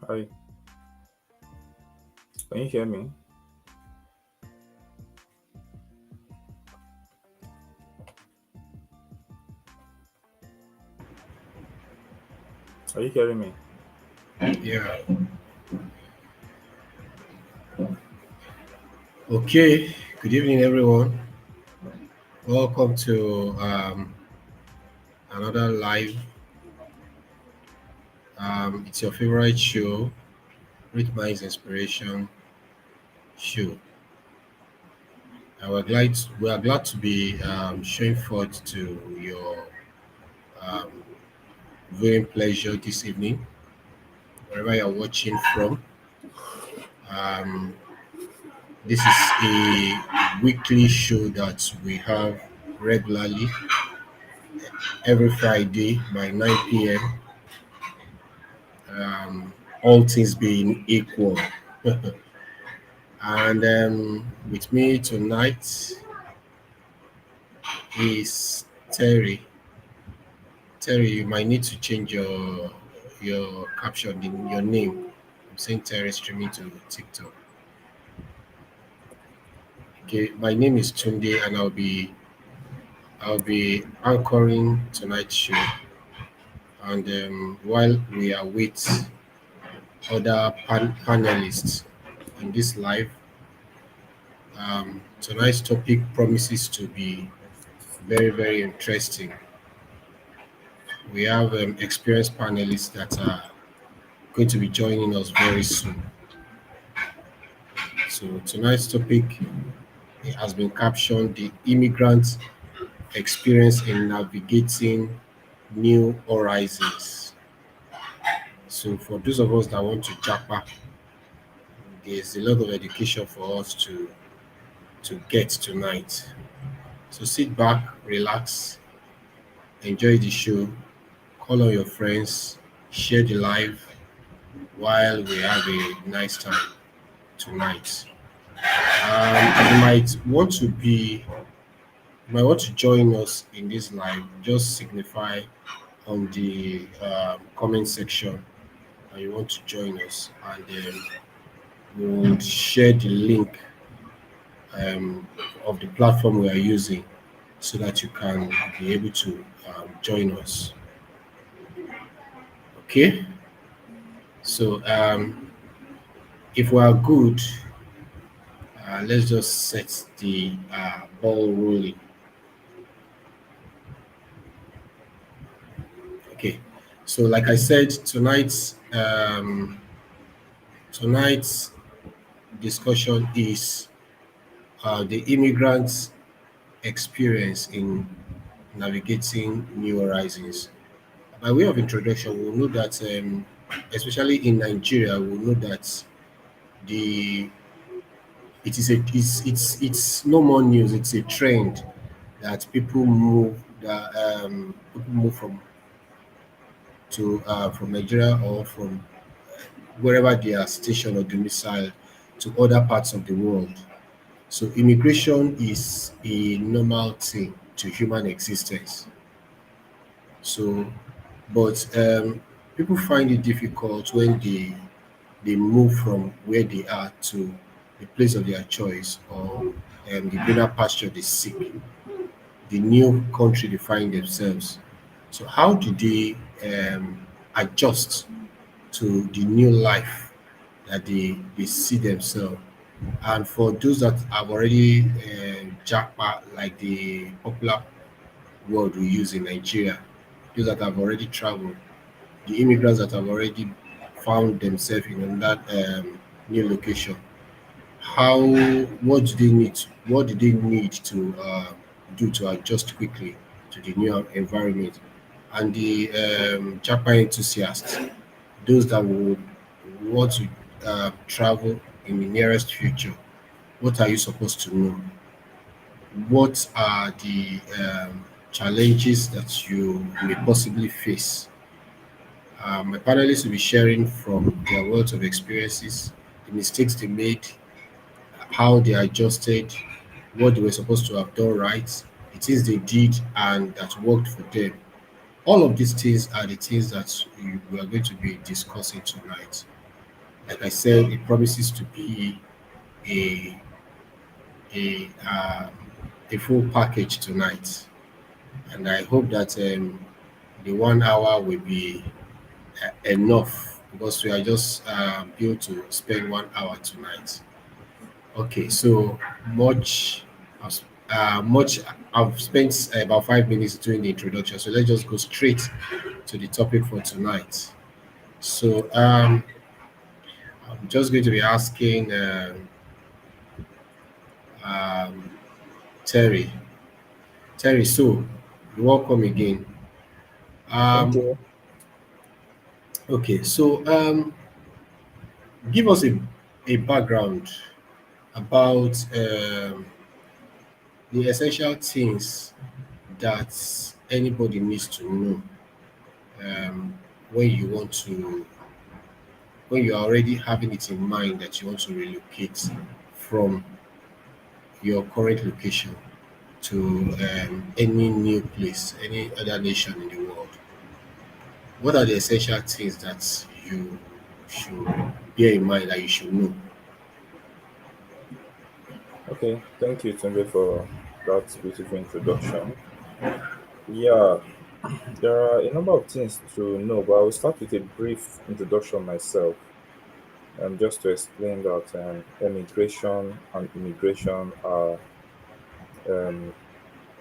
Hi, can you hear me? Are you hearing me? Yeah. Okay. Good evening, everyone. Welcome to another live. It's your favorite show, Rich Minds Inspiration Show. We are glad to be showing forth to your um, viewing pleasure this evening, wherever you're watching from. Um, this is a weekly show that we have regularly every Friday by 9 p.m. All things being equal. And with me tonight is Terry. Terry, you might need to change your caption in your name. I'm saying Terry streaming to TikTok. Okay, my name is Tunde, and I'll be anchoring tonight's show. And while we are with other panelists in this live, tonight's topic promises to be very, very interesting. We have experienced panelists that are going to be joining us very soon. So tonight's topic has been captioned the immigrant experience in navigating new horizons. So for those of us that want to japa, there's a lot of education for us to get tonight. So sit back, relax, enjoy the show, call on your friends, share the live while we have a nice time tonight. You might want to join us in this live. Just signify on the comment section that you want to join us, and then we'll share the link of the platform we are using so that you can be able to join us. Okay, so if we are good, let's just set the ball rolling. Okay, so like I said, tonight's discussion is the immigrants' experience in navigating new horizons. By way of introduction, we'll know that, especially in Nigeria, we'll know that the it is a it's no more news. It's a trend that people move from Nigeria or from wherever they are stationed or domiciled to other parts of the world. So immigration is a normal thing to human existence. So, but people find it difficult when they move from where they are to the place of their choice or the greener pasture they seek, the new country they find themselves. So, how do they adjust to the new life that they see themselves? And for those that have already jackpot, like the popular word we use in Nigeria, those that have already traveled, the immigrants that have already found themselves in that new location, how what do they need to do to adjust quickly to the new environment? And the Japan enthusiasts, those that would want to travel in the nearest future, what are you supposed to know? What are the challenges that you may possibly face? My panelists will be sharing from their wealth of experiences, the mistakes they made, how they adjusted, what they were supposed to have done right, the things they did and that worked for them. All of these things are the things that we are going to be discussing tonight. Like I said, it promises to be a a a full package tonight, and I hope that the 1 hour will be enough because we are just built to spend 1 hour tonight. Okay, so much, much. I've spent about 5 minutes doing the introduction, so let's just go straight to the topic for tonight. So I'm just going to be asking um, Terry. Terry, so welcome again. Thank Um, you. okay, so give us a background about the essential things that anybody needs to know um, when you want to, when you are already having it in mind that you want to relocate from your current location to any new place, any other nation in the world. What are the essential things that you should bear in mind that you should know? Okay, thank you, Tunde, for that beautiful introduction. Yeah, there are a number of things to know, but I will start with a brief introduction myself, just to explain that emigration and immigration are um,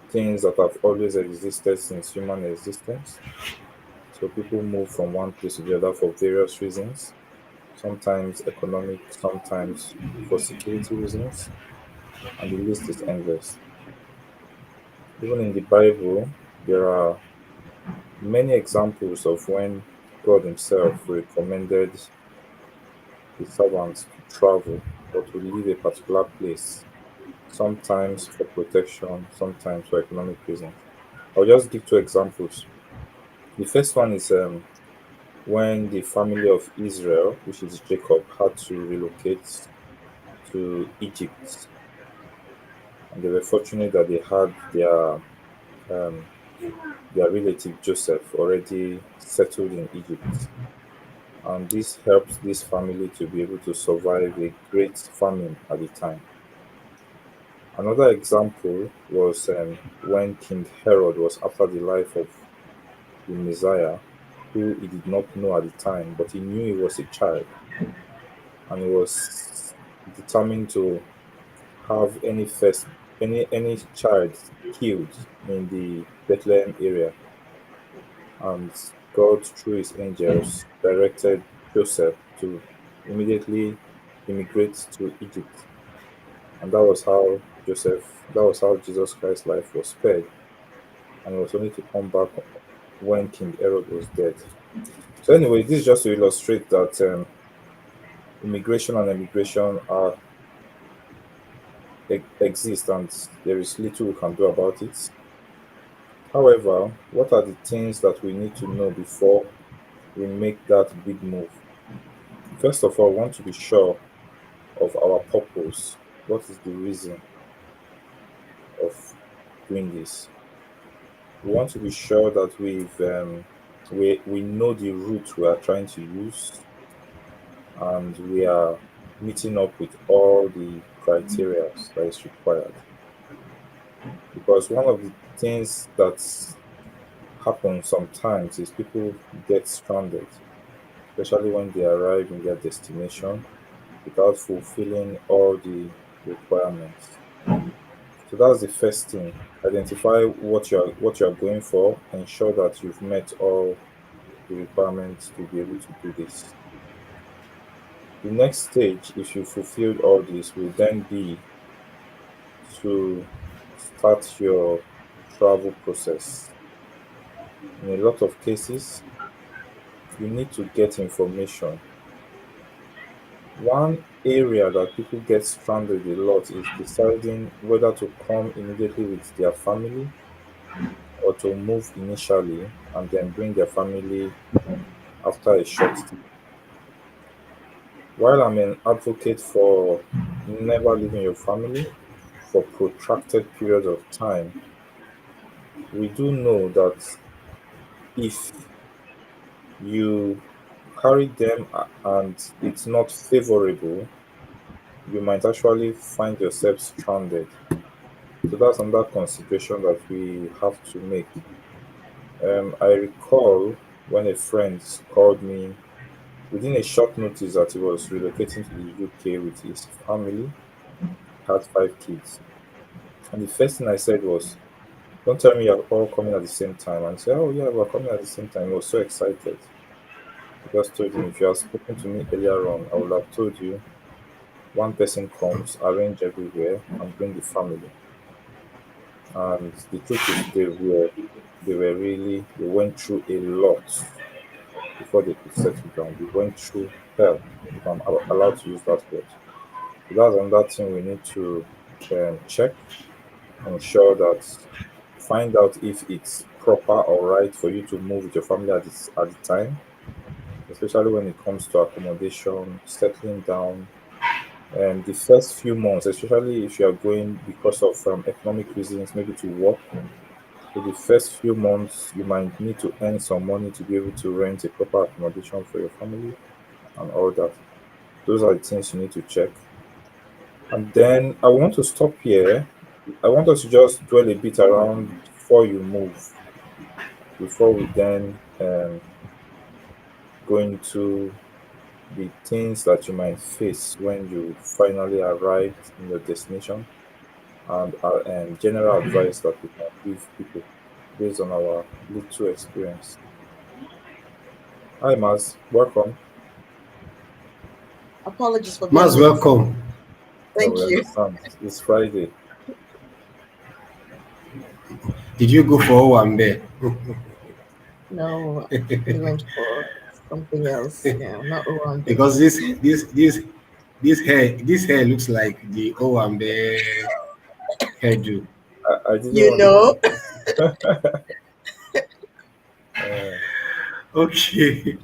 things that have always existed since human existence. So people move from one place to the other for various reasons, sometimes economic, sometimes for security reasons, and the list is endless. Even in the Bible, there are many examples of when God Himself recommended His servants to travel or to leave a particular place, sometimes for protection, sometimes for economic reasons. I'll just give two examples. The first one is when the family of Israel, which is Jacob, had to relocate to Egypt, and they were fortunate that they had um, their relative Joseph already settled in Egypt. And this helped this family to be able to survive a great famine at the time. Another example was when King Herod was after the life of the Messiah, who he did not know at the time, but he knew he was a child, and he was determined to have any child killed in the Bethlehem area. And God, through his angels, directed Joseph to immediately immigrate to Egypt. And that was how Jesus Christ's life was spared. And it was only to come back when King Herod was dead. So, anyway, this is just to illustrate that immigration and emigration exist and there is little we can do about it. However, what are the things that we need to know before we make that big move? First of all, we want to be sure of our purpose. What is the reason of doing this? We want to be sure that we know the route we are trying to use and we are meeting up with all the criteria that is required. Because one of the things that happens sometimes is people get stranded, especially when they arrive in their destination without fulfilling all the requirements. So that's the first thing. Identify what you are going for. Ensure that you've met all the requirements to be able to do this. The next stage, if you fulfilled all this, will then be to start your travel process. In a lot of cases, you need to get information. One area that people get stranded a lot is deciding whether to come immediately with their family or to move initially and then bring their family after a short stay. While I'm an advocate for never leaving your family for protracted periods of time, we do know that if you carry them and it's not favorable, you might actually find yourself stranded. So that's another consideration that we have to make. I recall when a friend called me within a short notice that he was relocating to the UK with his family, had 5 kids. And the first thing I said was, "Don't tell me you're all coming at the same time." And he said, "Oh, yeah, we're coming at the same time." He was so excited. I just told him, "If you had spoken to me earlier on, I would have told you one person comes, arrange everywhere, and bring the family." And the truth is, they went through a lot before they could settle down. They went through hell, if I'm allowed to use that word. So that's another thing we need to check, ensure that find out if it's proper or right for you to move with your family at the time, especially when it comes to accommodation, settling down. The first few months, especially if you are going because of economic reasons, maybe to work. So the first few months, you might need to earn some money to be able to rent a proper accommodation for your family and all that. Those are the things you need to check. And then I want to stop here. I want us to just dwell a bit around before you move, before we then go into the things that you might face when you finally arrived in your destination and general advice that we can give people based on our little experience. Hi, Maz. Welcome. Apologies for being Mas, late. welcome. No, we Thank you. understand. It's Friday. Did you go for Owambe? No, we went for something else. Yeah, not Owambe. Because this hair looks like the Owambe hairdo. I didn't You want know, uh, Okay,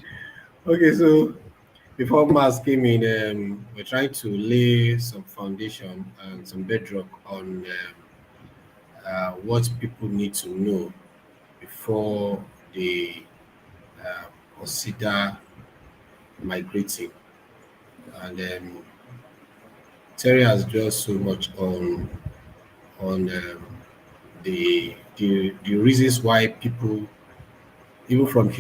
okay. So before Mas came in, we're trying to lay some foundation and some bedrock on what people need to know before they uh, consider migrating. And Terry has dwelt so much on the reasons why people, even from the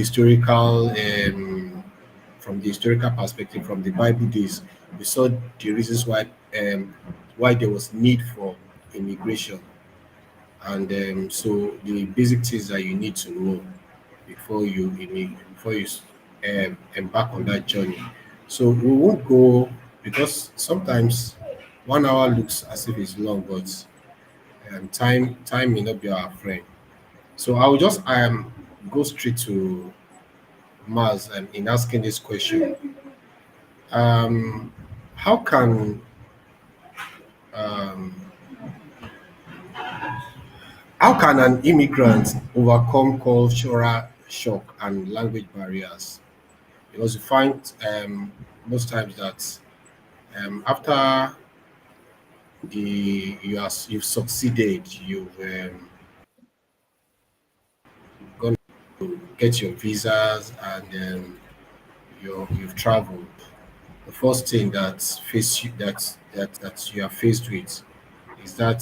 historical perspective, from the Bible days, we saw the reasons why there was need for immigration, and so the basic things that you need to know before you embark on that journey. So we won't go, because sometimes 1 hour looks as if it's long, but time may not be our friend. So I will just go straight to Mars in asking this question. Um, how can um, how can an immigrant overcome cultural shock and language barriers? Because you find most times that after you've succeeded, gone to get your visas, and you've traveled. The first thing that you are faced with is that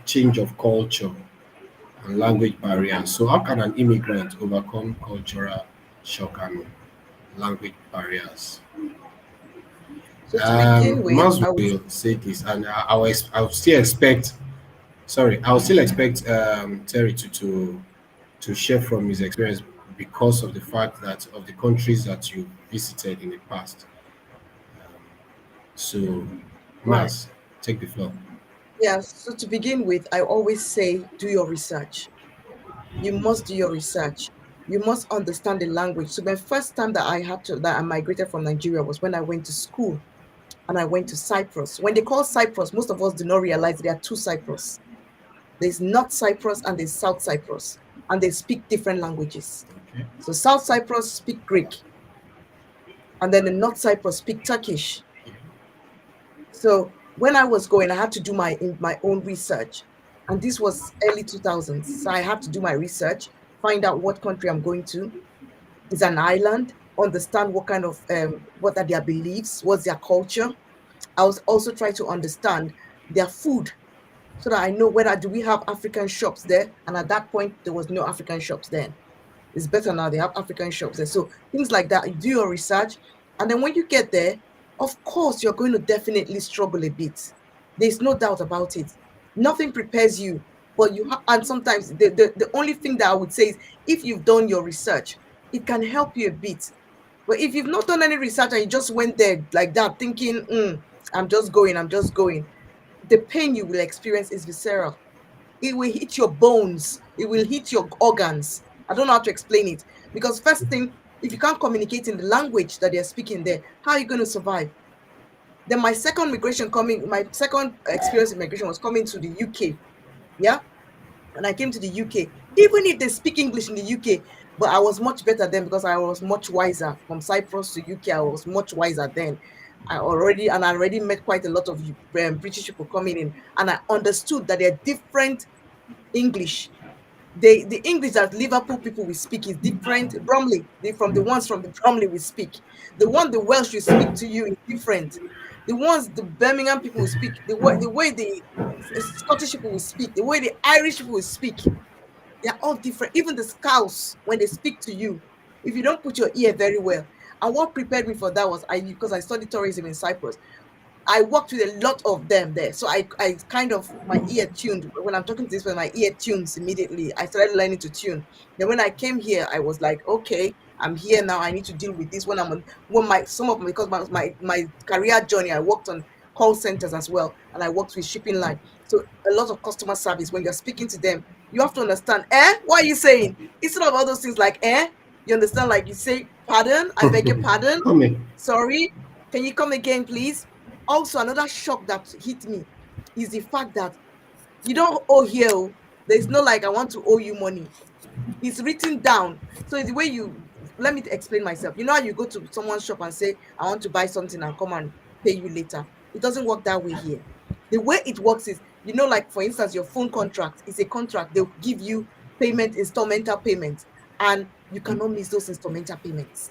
change of culture and language barrier. So how can an immigrant overcome cultural shock and language barriers? so to begin with, Maz I would will say this, and I will still expect. Sorry, I will still expect Terry to share from his experience, because of the fact that of the countries that you visited in the past. So, right. Maz, take the floor. Yeah, so to begin with, I always say do your research. You must do your research. You must understand the language. So the first time that I migrated from Nigeria was when I went to school and I went to Cyprus. When they call Cyprus, most of us do not realize there are two Cyprus. There's North Cyprus and there's South Cyprus, and they speak different languages. Okay. So South Cyprus speak Greek, and then the North Cyprus speak Turkish. So when I was going, I had to do my own research. and this was early 2000s. So I have to do my research, find out what country I'm going to. Is an island, understand what kind of what are their beliefs, what's their culture. I was also trying to understand their food so that I know whether do we have African shops there. And at that point, there was no African shops then. It's better now. They have African shops there. So things like that, you do your research. And then when you get there, of course, you're going to definitely struggle a bit. There's no doubt about it. Nothing prepares you. But and sometimes the only thing that I would say is if you've done your research, it can help you a bit. But if you've not done any research and you just went there like that, thinking, I'm just going, the pain you will experience is visceral. It will hit your bones, it will hit your organs. I don't know how to explain it. Because first thing, if you can't communicate in the language that they're speaking there, how are you going to survive? Then my second experience in migration was coming to the UK. Yeah. And I came to the UK. Even if they speak English in the UK, but I was much better then because I was much wiser. From Cyprus to UK, I was much wiser then. I already met quite a lot of British people coming in, and I understood that they're different English. The English that Liverpool people will speak is different. Bromley, from the ones from the Bromley will speak. The one the Welsh will speak to you is different. The ones the Birmingham people will speak, the way the Scottish people will speak, the way the Irish people will speak, they're all different. Even the Scouse, when they speak to you, if you don't put your ear very well. And what prepared me for that was because I studied tourism in Cyprus. I worked with a lot of them there. So I kind of, my ear tuned. When I'm talking to this person, my ear tunes immediately. I started learning to tune. Then when I came here, I was like, okay, I'm here now. I need to deal with this when I'm on, when my, some of my, because my career journey, I worked on call centers as well. And I worked with shipping line. So a lot of customer service, when you're speaking to them, you have to understand, what are you saying? Instead of all those things like, you understand, like you say, pardon, I beg your pardon, Come in. sorry, can you come again, please? Also, another shock that hit me is the fact that you don't owe here. Oh. There's no like, I want to owe you money. It's written down. So it's the way you, let me explain myself. You know how you go to someone's shop and say, I want to buy something and come and pay you later. It doesn't work that way here. The way it works is, like for instance, your phone contract is a contract. They'll give you payment, installmental payments, and you cannot miss those installmental payments.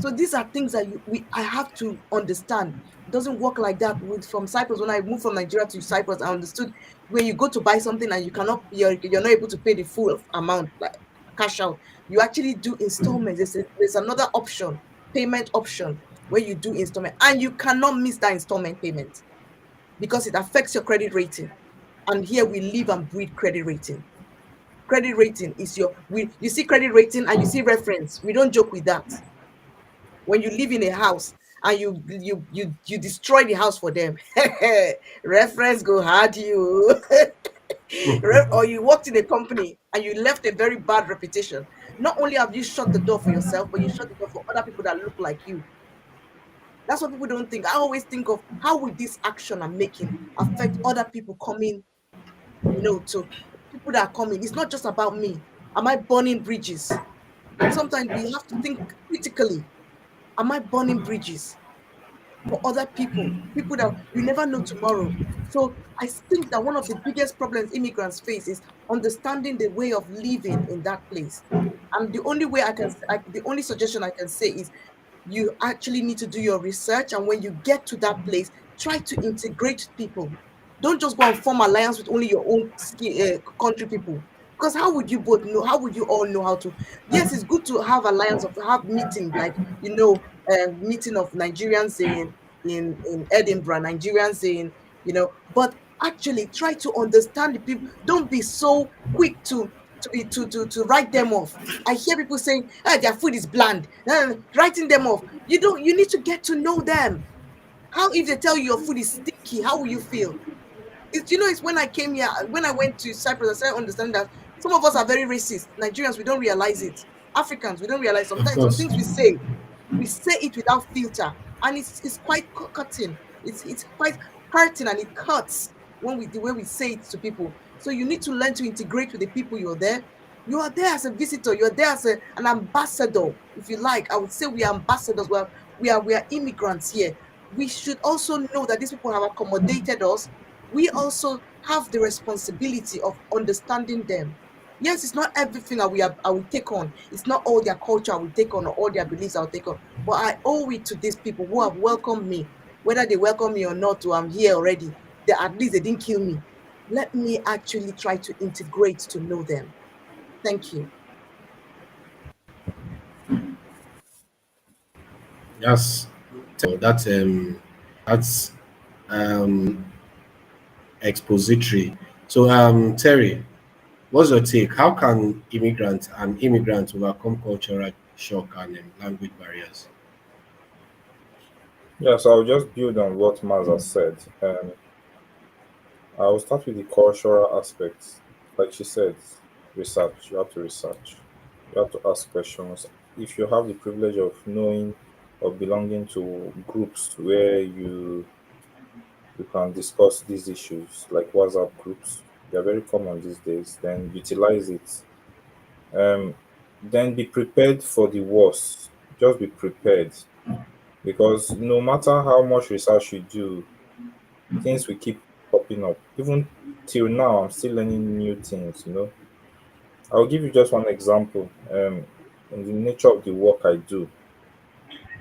So these are things that I have to understand. It doesn't work like that from Cyprus. When I moved from Nigeria to Cyprus, I understood when you go to buy something and you're not able to pay the full amount, like cash out. You actually do installments. There's another option, payment option, where you do installment, and you cannot miss that installment payment because it affects your credit rating. And here we live and breathe credit rating. Credit rating is you see credit rating and you see reference. We don't joke with that. When you live in a house and you destroy the house for them, reference go hard you. Or you worked in a company and you left a very bad reputation. Not only have you shut the door for yourself, but you shut the door for other people that look like you. That's what people don't think. I always think of how will this action I'm making affect other people coming, to people that are coming. It's not just about me. Am I burning bridges? Sometimes we have to think critically. Am I burning bridges for other people that you never know tomorrow? So I think that one of the biggest problems immigrants face is understanding the way of living in that place. And the only way the only suggestion I can say is you actually need to do your research. And when you get to that place, try to integrate people. Don't just go and form alliance with only your own country people. Because how would you both know? How would you all know how to? Yes, it's good to have alliance of have meeting like meeting of Nigerians in Edinburgh, Nigerians but actually try to understand the people. Don't be so quick to write them off. I hear people saying, their food is bland, writing them off. You need to get to know them. How if they tell you your food is sticky, how will you feel? It's when I came here, when I went to Cyprus, I started understanding that some of us are very racist. Nigerians, we don't realize it. Africans, we don't realize Of sometimes some course. things we say it without filter, and it's quite cutting. It's quite hurting, and it cuts when the way we say it to people. So you need to learn to integrate with the people you're there. You are there as a visitor. You're there as an ambassador, if you like. I would say we are ambassadors. We are immigrants here. We should also know that these people have accommodated us. we also have the responsibility of understanding them. Yes, it's not everything I will take on. It's not all their culture I will take on or all their beliefs I'll take on. But I owe it to these people who have welcomed me, whether they welcome me or not, or I'm here already. They, at least they didn't kill me. Let me actually try to integrate to know them. Thank you. That's that's um expository. So Terry, what's your take? How can immigrants overcome cultural shock and language barriers? Yeah, so I'll just build on what Maz has said. I'll start with the cultural aspects. Like she said, research. You have to research. You have to ask questions. If you have the privilege of knowing or belonging to groups where you can discuss these issues, like WhatsApp groups, they are very common these days, then utilize it. Um, then be prepared for the worst. Just be prepared because no matter how much research you do, things will keep popping up. Even till now, I'm still learning new things. I'll give you just one example. In the nature of the work I do,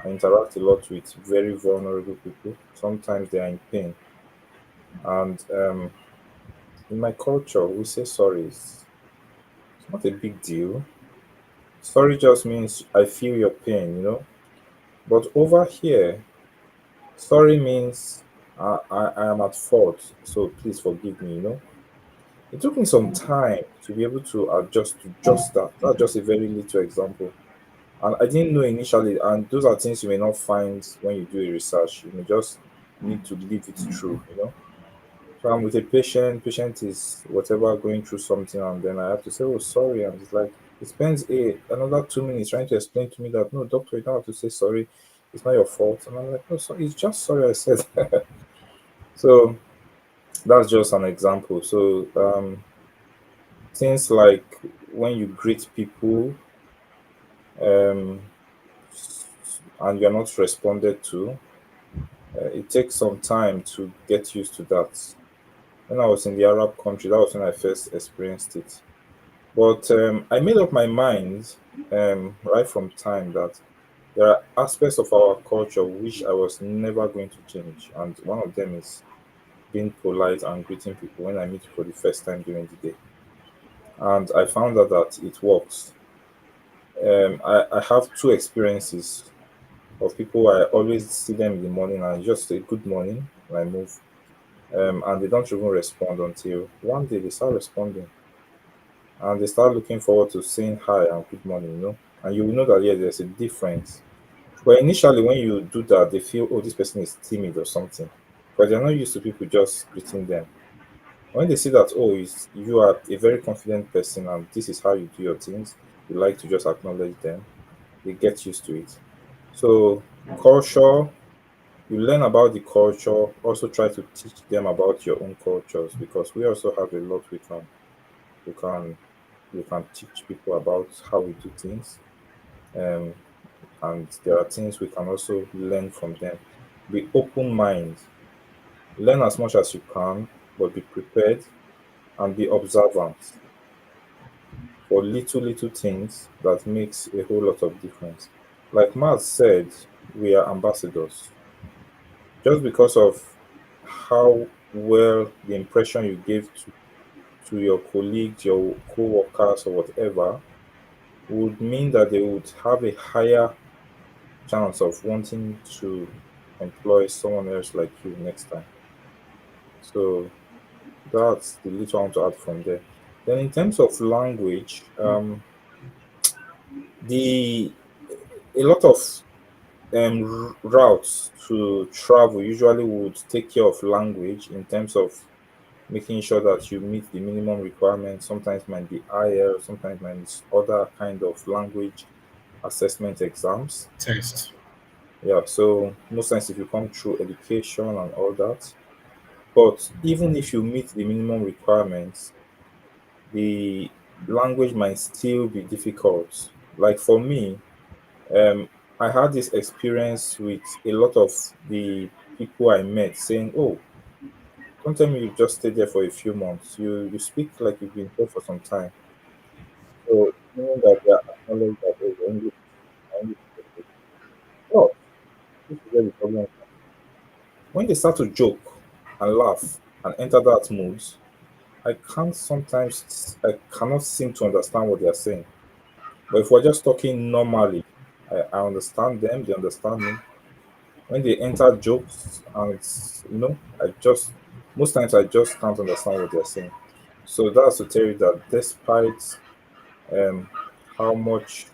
I interact a lot with very vulnerable people. Sometimes they are in pain. And in my culture, we say sorry. It's not a big deal. Sorry just means I feel your pain. But over here, sorry means I am at fault. So please forgive me. It took me some time to be able to adjust to just that. That's just a very little example. And I didn't know initially, and those are things you may not find when you do a research. You may just need to live it through. So I'm with a patient is whatever going through something, and then I have to say, oh, sorry. And it's like, it spends another 2 minutes trying to explain to me that, no, doctor, you don't have to say sorry. It's not your fault. And I'm like, no, sorry, it's just sorry I said. So that's just an example. So things like when you greet people um, and you're not responded to, it takes some time to get used to that. When I was in the Arab country, that was when I first experienced it. But I made up my mind right from time that there are aspects of our culture which I was never going to change. And one of them is being polite and greeting people when I meet for the first time during the day. And I found out that it works. I have two experiences of people. I always see them in the morning and just say good morning when I move. And they don't even respond until one day they start responding and they start looking forward to saying hi and good morning. And you will know that, yeah, there's a difference. But initially, when you do that, they feel, oh, this person is timid or something, because they're not used to people just greeting them. When they see that, oh, you are a very confident person and this is how you do your things, you like to just acknowledge them, they get used to it. So, culture, you learn about the culture, also try to teach them about your own cultures because we also have a lot we can we can teach people about how we do things. Um, and there are things we can also learn from them. Be open mind, learn as much as you can, but be prepared and be observant for little things that makes a whole lot of difference. Like Matt said, we are ambassadors. Just because of how well the impression you gave to your colleagues, your co-workers or whatever would mean that they would have a higher chance of wanting to employ someone else like you next time. So that's the little I want to add from there. Then in terms of language, the a lot of routes to travel usually would take care of language in terms of making sure that you meet the minimum requirements. Sometimes might be IELTS, sometimes might be other kind of language assessment exams. Test. Yeah, so most times if you come through education and all that, but even if you meet the minimum requirements, the language might still be difficult. Like for me, um, I had this experience with a lot of the people I met saying, "Oh, Don't tell me you just stayed there for a few months. You speak like you've been there for some time. So meaning that they are acknowledged that oh, your English is okay. Well, this is where the problem comes. When they start to joke and laugh and enter that mood, I cannot seem to understand what they are saying. But if we're just talking normally, I understand them, they understand me. When they enter jokes and I just most times I just can't understand what they're saying. So that's to tell you that despite um how much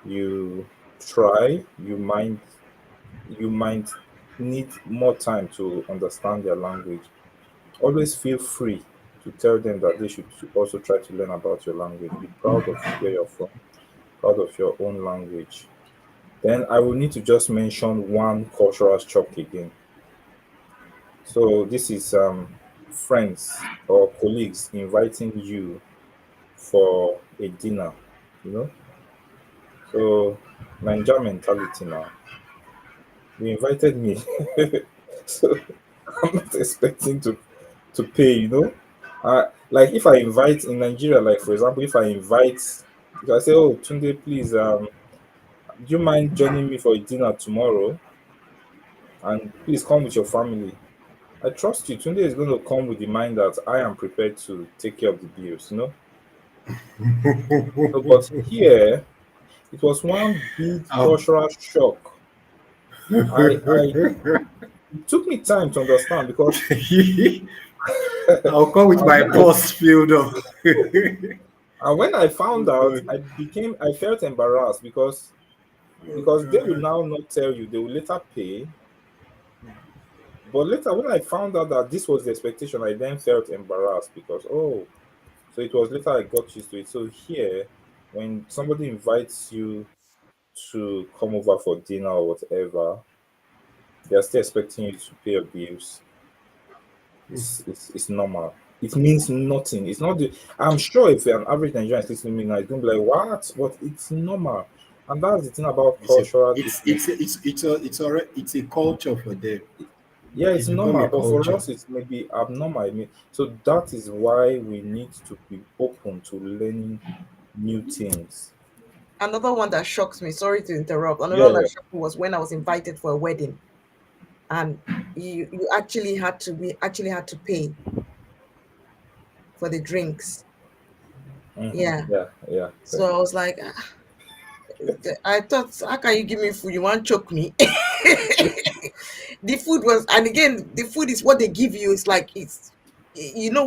you try, you might need more time to understand their language. Always feel free to tell them that they should also try to learn about your language. Be proud of where you're from, proud of your own language. Then I will need to just mention one cultural shock again. So this is friends or colleagues inviting you for a dinner, you know. So Niger mentality now. You invited me, so I'm not expecting to pay, you know. Like if I invite in Nigeria, like for example, if I say, "Oh, Tunde, please, do you mind joining me for a dinner tomorrow? And please come with your family." I trust you. Tunde is going to come with the mind that I am prepared to take care of the bills, you know. So, but here it was one big I'll, cultural shock. I it took me time to understand because I'll come with and my when I purse filled up. and when I Oh found out, God. I felt embarrassed Oh because they will God. now not tell you. They will later pay. But later, when I found out that this was the expectation, I then felt embarrassed because oh, so it was later I got used to it. So here, when somebody invites you to come over for dinner or whatever, they are still expecting you to pay your bills. It's normal. It means nothing. It's not the. I'm sure if an average Nigerian is listening to me now, it's gonna be like what? But it's normal, and that's the thing about It's a cultural it's difference. a, it's a culture for them. Yeah, it's It's become normal, a but for culture. us, it's maybe abnormal. I mean, so that is why we need to be open to learning new things. Another one that shocks me, sorry to interrupt, another Yeah, one yeah. that shocked me was when I was invited for a wedding, and you actually had to we actually had to pay for the drinks. Yeah. Yeah, yeah. So I was like, I thought, how can you give me food? You want to choke me? The food was, and again, the food is what they give you. It's like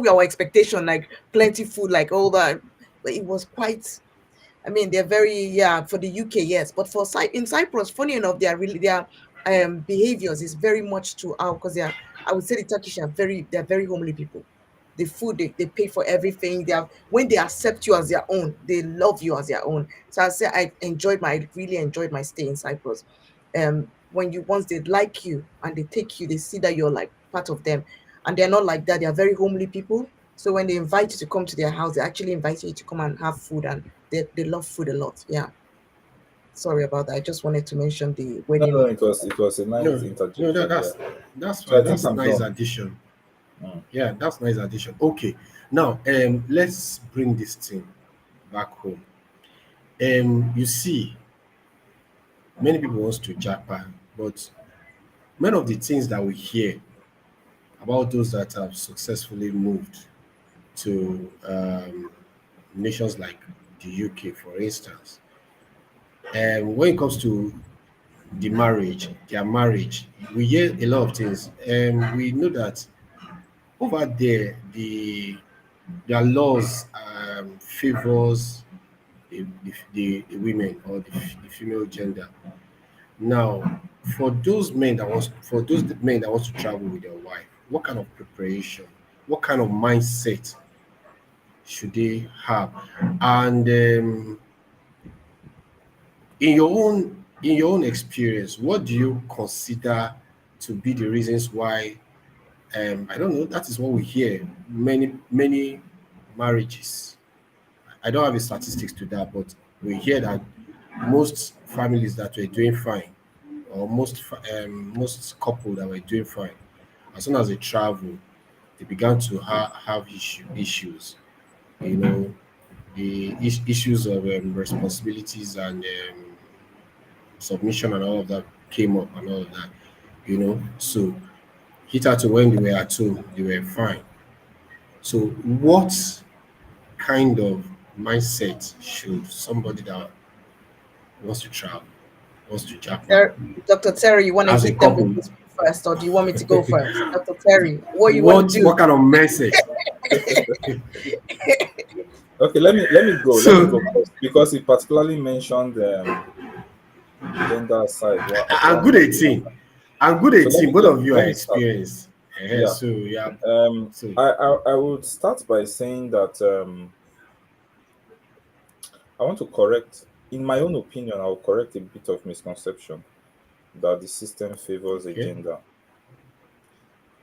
our expectation, like plenty food, like all that. But it was quite. I mean, they're very, yeah, for the UK, yes, but in Cyprus, funny enough, their behaviors is very much to our, because I would say the Turkish they're very homely people. The food, they pay for everything. When they accept you as their own, they love you as their own. So I say I really enjoyed my stay in Cyprus. When you once they like you and they take you, they see that you're like part of them, and they're not like that. They are very homely people. So when they invite you to come to their house, they actually invite you to come and have food, and they love food a lot. Yeah. Sorry about that. I just wanted to mention the No, wedding. no, it was a nice No, no, interjection. Yeah. that's So I fine. think That's I'm nice done. addition. Mm. Yeah, that's nice addition. Okay, now let's bring this thing back home. You see, many people wants to Japan, but many of the things that we hear about those that have successfully moved to nations like the UK, for instance, when it comes to their marriage, we hear a lot of things. We know that over there, their laws favors the women or the female gender. Now, for those men that wants to travel with their wife, what kind of preparation, what kind of mindset should they have? And in your own experience, what do you consider to be the reasons why? I don't know. That is what we hear. Many marriages. I don't have the statistics to that, but we hear that most families that were doing fine, or most couple that were doing fine, as soon as they travel, they began to have issues. You know, the issues of responsibilities and submission and all of that came up and all of that. So hitherto when they were at home, they were fine. So what kind of mindset should somebody that wants to travel, wants to Japan, Dr. Terry, you want to as a hit them with couple, this first, or do you want me to go first? Dr. Terry, what you want to what do? kind of mindset? Okay, let me go. Let me So go first because he particularly mentioned gender side. I'm good at it. I'm good So at it. Both of you are let me start. experienced. Yeah. So yeah. So I would start by saying that I want to correct, in my own opinion, I'll correct a bit of misconception that the system favors a okay, gender.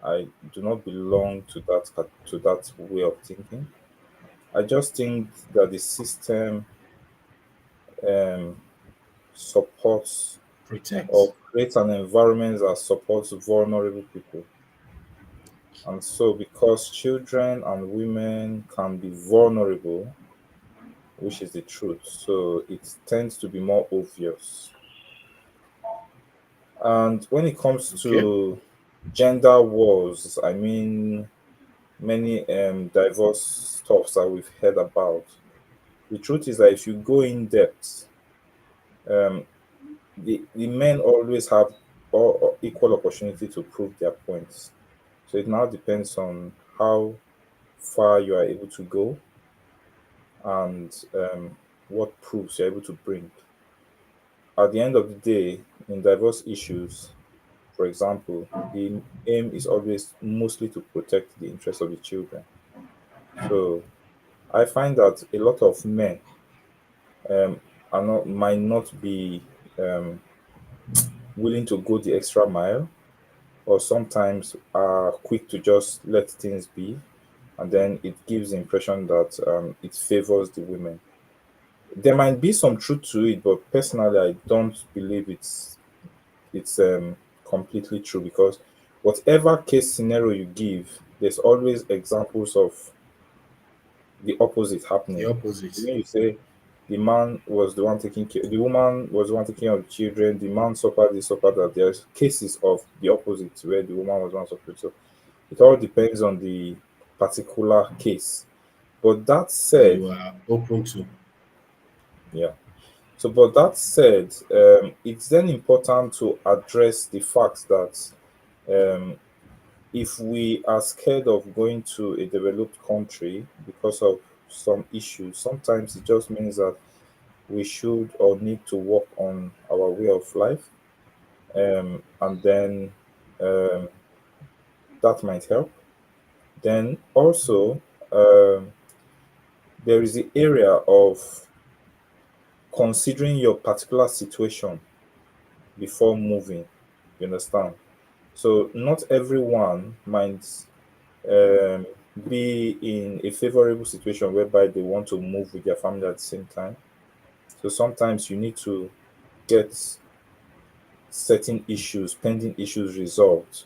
I do not belong to that way of thinking. I just think that the system um, supports protect. or creates an environment that supports vulnerable people. And so, because children and women can be vulnerable, which is the truth, so it tends to be more obvious. And when it comes Okay, to gender wars, I mean, many diverse stuffs that we've heard about. The truth is that if you go in depth, um, the men always have equal opportunity to prove their points. So it now depends on how far you are able to go and what proofs you're able to bring. At the end of the day, in diverse issues, for example, the aim is always mostly to protect the interests of the children. So I find that a lot of men might not be um, willing to go the extra mile, or sometimes are quick to just let things be, and then it gives the impression that it favors the women. There might be some truth to it, but personally, I don't believe it's completely true because whatever case scenario you give, there's always examples of the opposite the happening. opposite. When you say the man was the one taking care, the woman was the one taking care of the children, the man suffered this, suffered that. There's cases of the opposite where the woman was the one suffering. So it all depends on the particular case. But that That said, you are open to. yeah. So, but that said, it's then important to address the fact that um, if we are scared of going to a developed country because of some issues, sometimes it just means that we should or need to work on our way of life, and then um, that might help. Then also, there is the area of considering your particular situation before moving. You understand? So not everyone might um, be in a favorable situation whereby they want to move with their family at the same time. So sometimes you need to get certain issues, pending issues resolved,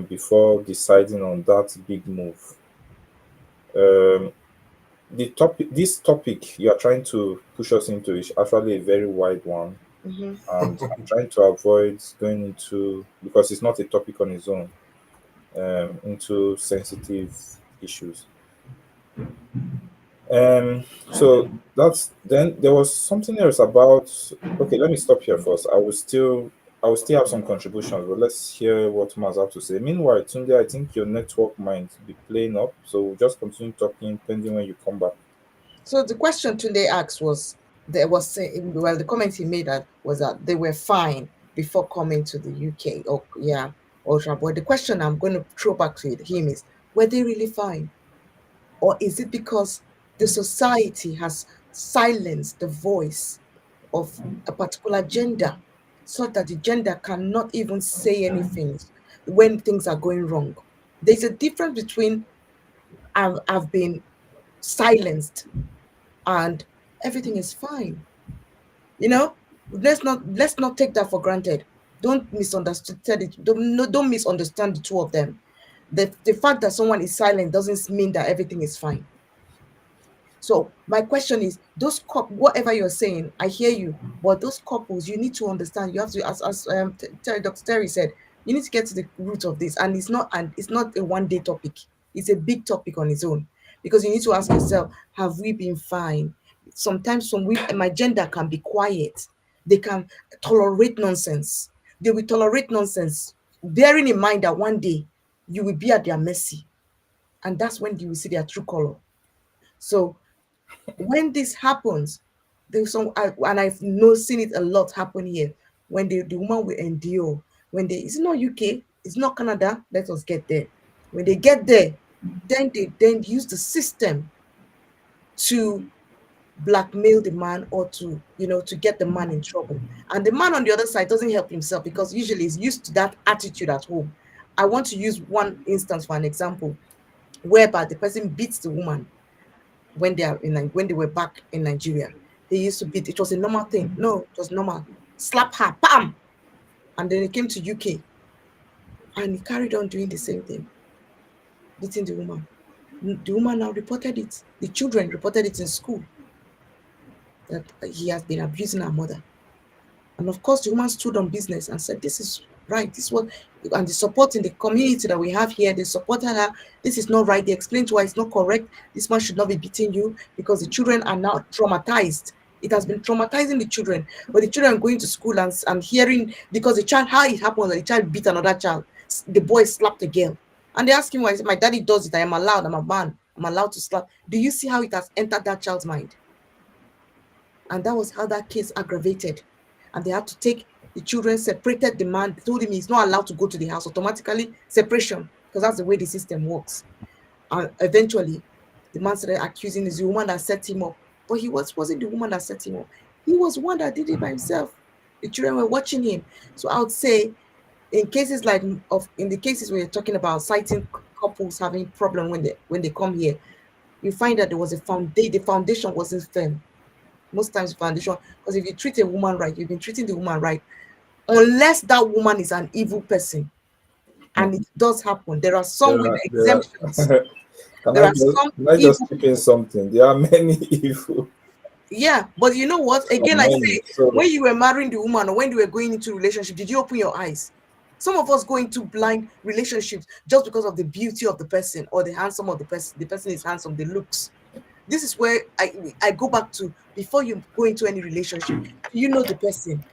before deciding on that big move. Um, this topic you are trying to push us into is actually a very wide one, Hmm. and I'm trying to avoid going into, because it's not a topic on its own, into sensitive issues. Um, so that's then there was something else about. Okay, let me stop here first. I will still have some contributions, but let's hear what Maz have to say. Meanwhile, Tunde, I think your network might be playing up, so we'll just continue talking pending when you come back. So the question Tunde asked was, there was saying, well, the comment he made that was that they were fine before coming to the UK. Oh yeah, ultra. But the question I'm going to throw back to him is, were they really fine, or is it because the society has silenced the voice of a particular gender, so that the gender cannot even say anything when things are going wrong? There's a difference between I've been silenced and everything is fine. You know, let's not take that for granted. Don't misunderstand it. Don't, no, don't misunderstand the two of them. The fact that someone is silent doesn't mean that everything is fine. So my question is, those whatever you're saying, I hear you, but those couples, you need to understand. You have to, as Dr. Terry said, you need to get to the root of this, and it's not a one day topic. It's a big topic on its own, because you need to ask yourself, have we been fine? Sometimes my gender can be quiet. They can tolerate nonsense. They will tolerate nonsense, bearing in mind that one day you will be at their mercy, and that's when you will see their true color. So when this happens, there's and I've seen it a lot happen here. When the woman will endure, when they it's not UK, it's not Canada, let us get there. When they get there, then they then use the system to blackmail the man, or to to get the man in trouble. And the man on the other side doesn't help himself, because usually he's used to that attitude at home. I want to use one instance for an example, whereby the person beats the woman when they are when they were back in Nigeria. They used to beat. It was a normal thing. No, it was normal. Slap her, bam, and then he came to UK and he carried on doing the same thing, beating the woman. The woman now reported it. The children reported it in school, that he has been abusing her mother. And of course, the woman stood on business and said, "This is right. This is what," and the support in the community that we have here, they supported her. This is not right. They explained to her it's not correct. This man should not be beating you, because the children are now traumatized. It has been traumatizing the children. But the children going to school and hearing, because the child, how it happened that the child beat another child, the boy slapped a girl. And they ask him why. He said, "My daddy does it. I am allowed. I'm a man. I'm allowed to slap." Do you see how it has entered that child's mind? And that was how that case aggravated. And they had to take the children, separated the man, told him he's not allowed to go to the house, automatically separation, because that's the way the system works. And eventually, the man started accusing the woman that set him up. But wasn't the woman that set him up. He was one that did it by himself. The children were watching him. So I would say, in cases in the cases where you're talking about citing couples having problem when they come here, you find that there was the foundation wasn't firm. Most times foundation, because if you treat a woman right, you've been treating the woman right, unless that woman is an evil person. And it does happen. There are some with There are exemptions. can There I are just some can I just evil. keep in something? There are many evil, Yeah, but you know what? so Again, I many. say, So when you were marrying the woman, or when you were going into relationship, did you open your eyes? Some of us go into blind relationships just because of the beauty of the person, or the handsome of the person. The person is handsome, the looks. This is where I go back to, before you go into any relationship, do you know the person?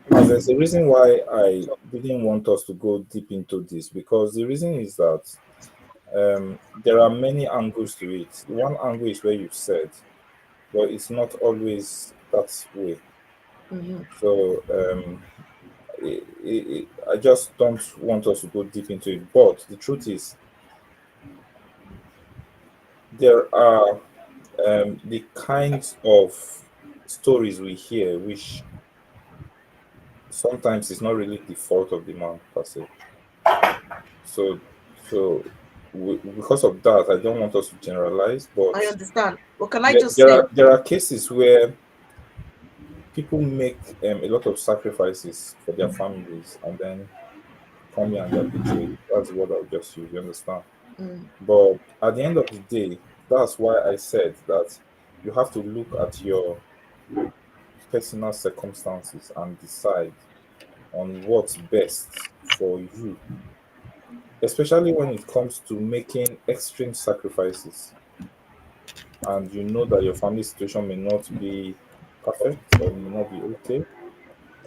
Mas, there's a reason why I didn't want us to go deep into this, because the reason is that there are many angles to it. One angle is where you said, but it's not always that way. Mhm. So I just don't want us to go deep into it. But the truth is, there are the kinds of stories we hear, which sometimes is not really the fault of the man per se. So, because of that, I don't want us to generalize, but I understand. But can I there, just there say, are there are cases where people make a lot of sacrifices for their families, and then come here and they're betrayed. That's what I'll just use. You understand? mm, But at the end of the day, that's why I said that you have to look at your personal circumstances and decide on what's best for you, especially when it comes to making extreme sacrifices, and you know that your family situation may not be perfect or may not be okay.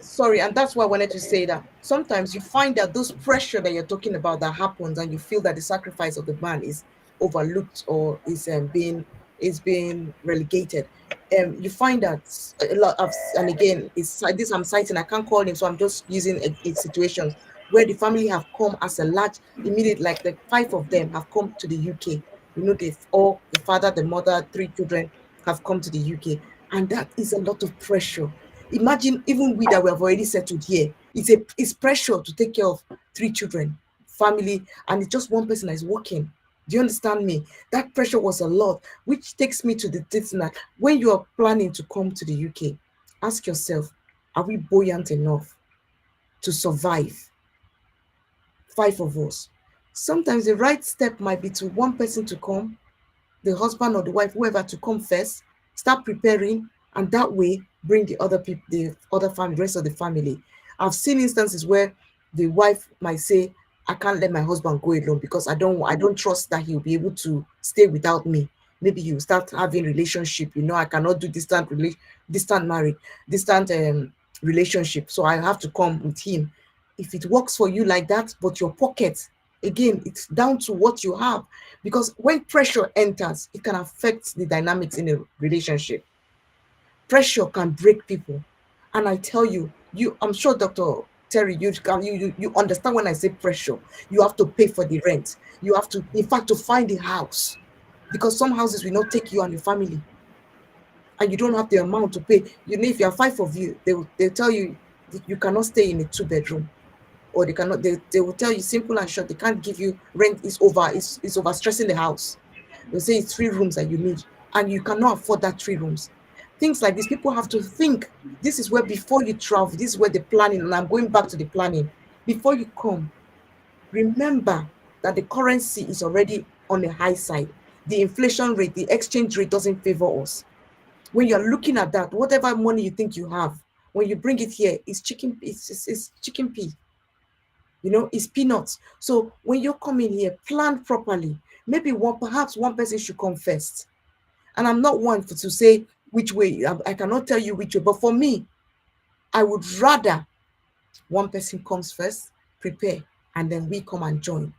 sorry, and that's why I wanted to say that sometimes you find that those pressure that you're talking about that happens, and you feel that the sacrifice of the man is overlooked, or is being relegated. You find that a lot of, and again, it's this I'm citing. I can't call him, so I'm just using a situations where the family have come as a large, immediate, like the five of them have come to the UK. They've all, the father, the mother, three children have come to the UK, and that is a lot of pressure. Imagine, even we that we have already settled here, it's pressure to take care of three children, family, and it's just one person that is working. Do you understand me? That pressure was a lot, which takes me to the thing that when you are planning to come to the UK, ask yourself, are we buoyant enough to survive 5 of us. Sometimes the right step might be to one person to come, the husband or the wife, whoever, to come first, start preparing, and that way bring the other people, the other family, rest of the family. I've seen instances where the wife might say, I can't let my husband go alone because I don't trust that he'll be able to stay without me. Maybe you start having relationship, I cannot do distant marriage, distant relationship. So I have to come with him. If it works for you like that, but your pocket, again, it's down to what you have. Because when pressure enters, it can affect the dynamics in a relationship. Pressure can break people. And I tell you, I'm sure Dr. Terry, you understand when I say pressure. You have to pay for the rent. You have to, in fact, to find the house. Because some houses will not take you and your family. And you don't have the amount to pay. If you are 5 of you, they'll tell you you cannot stay in a 2 bedroom. Or they will tell you simple and short, they can't give you rent, is over stressing the house. They'll say it's 3 rooms that you need, and you cannot afford that 3 rooms. Things like this, people have to think. This is where, before you travel, this is where the planning, and I'm going back to the planning. Before you come, remember that the currency is already on the high side. The inflation rate, the exchange rate doesn't favor us. When you're looking at that, whatever money you think you have, when you bring it here, it's chicken pea. It's peanuts. So when you're coming here, plan properly. Maybe perhaps one person should come first. And I'm not one to say which way. I cannot tell you which way. But for me, I would rather one person comes first, prepare, and then we come and join.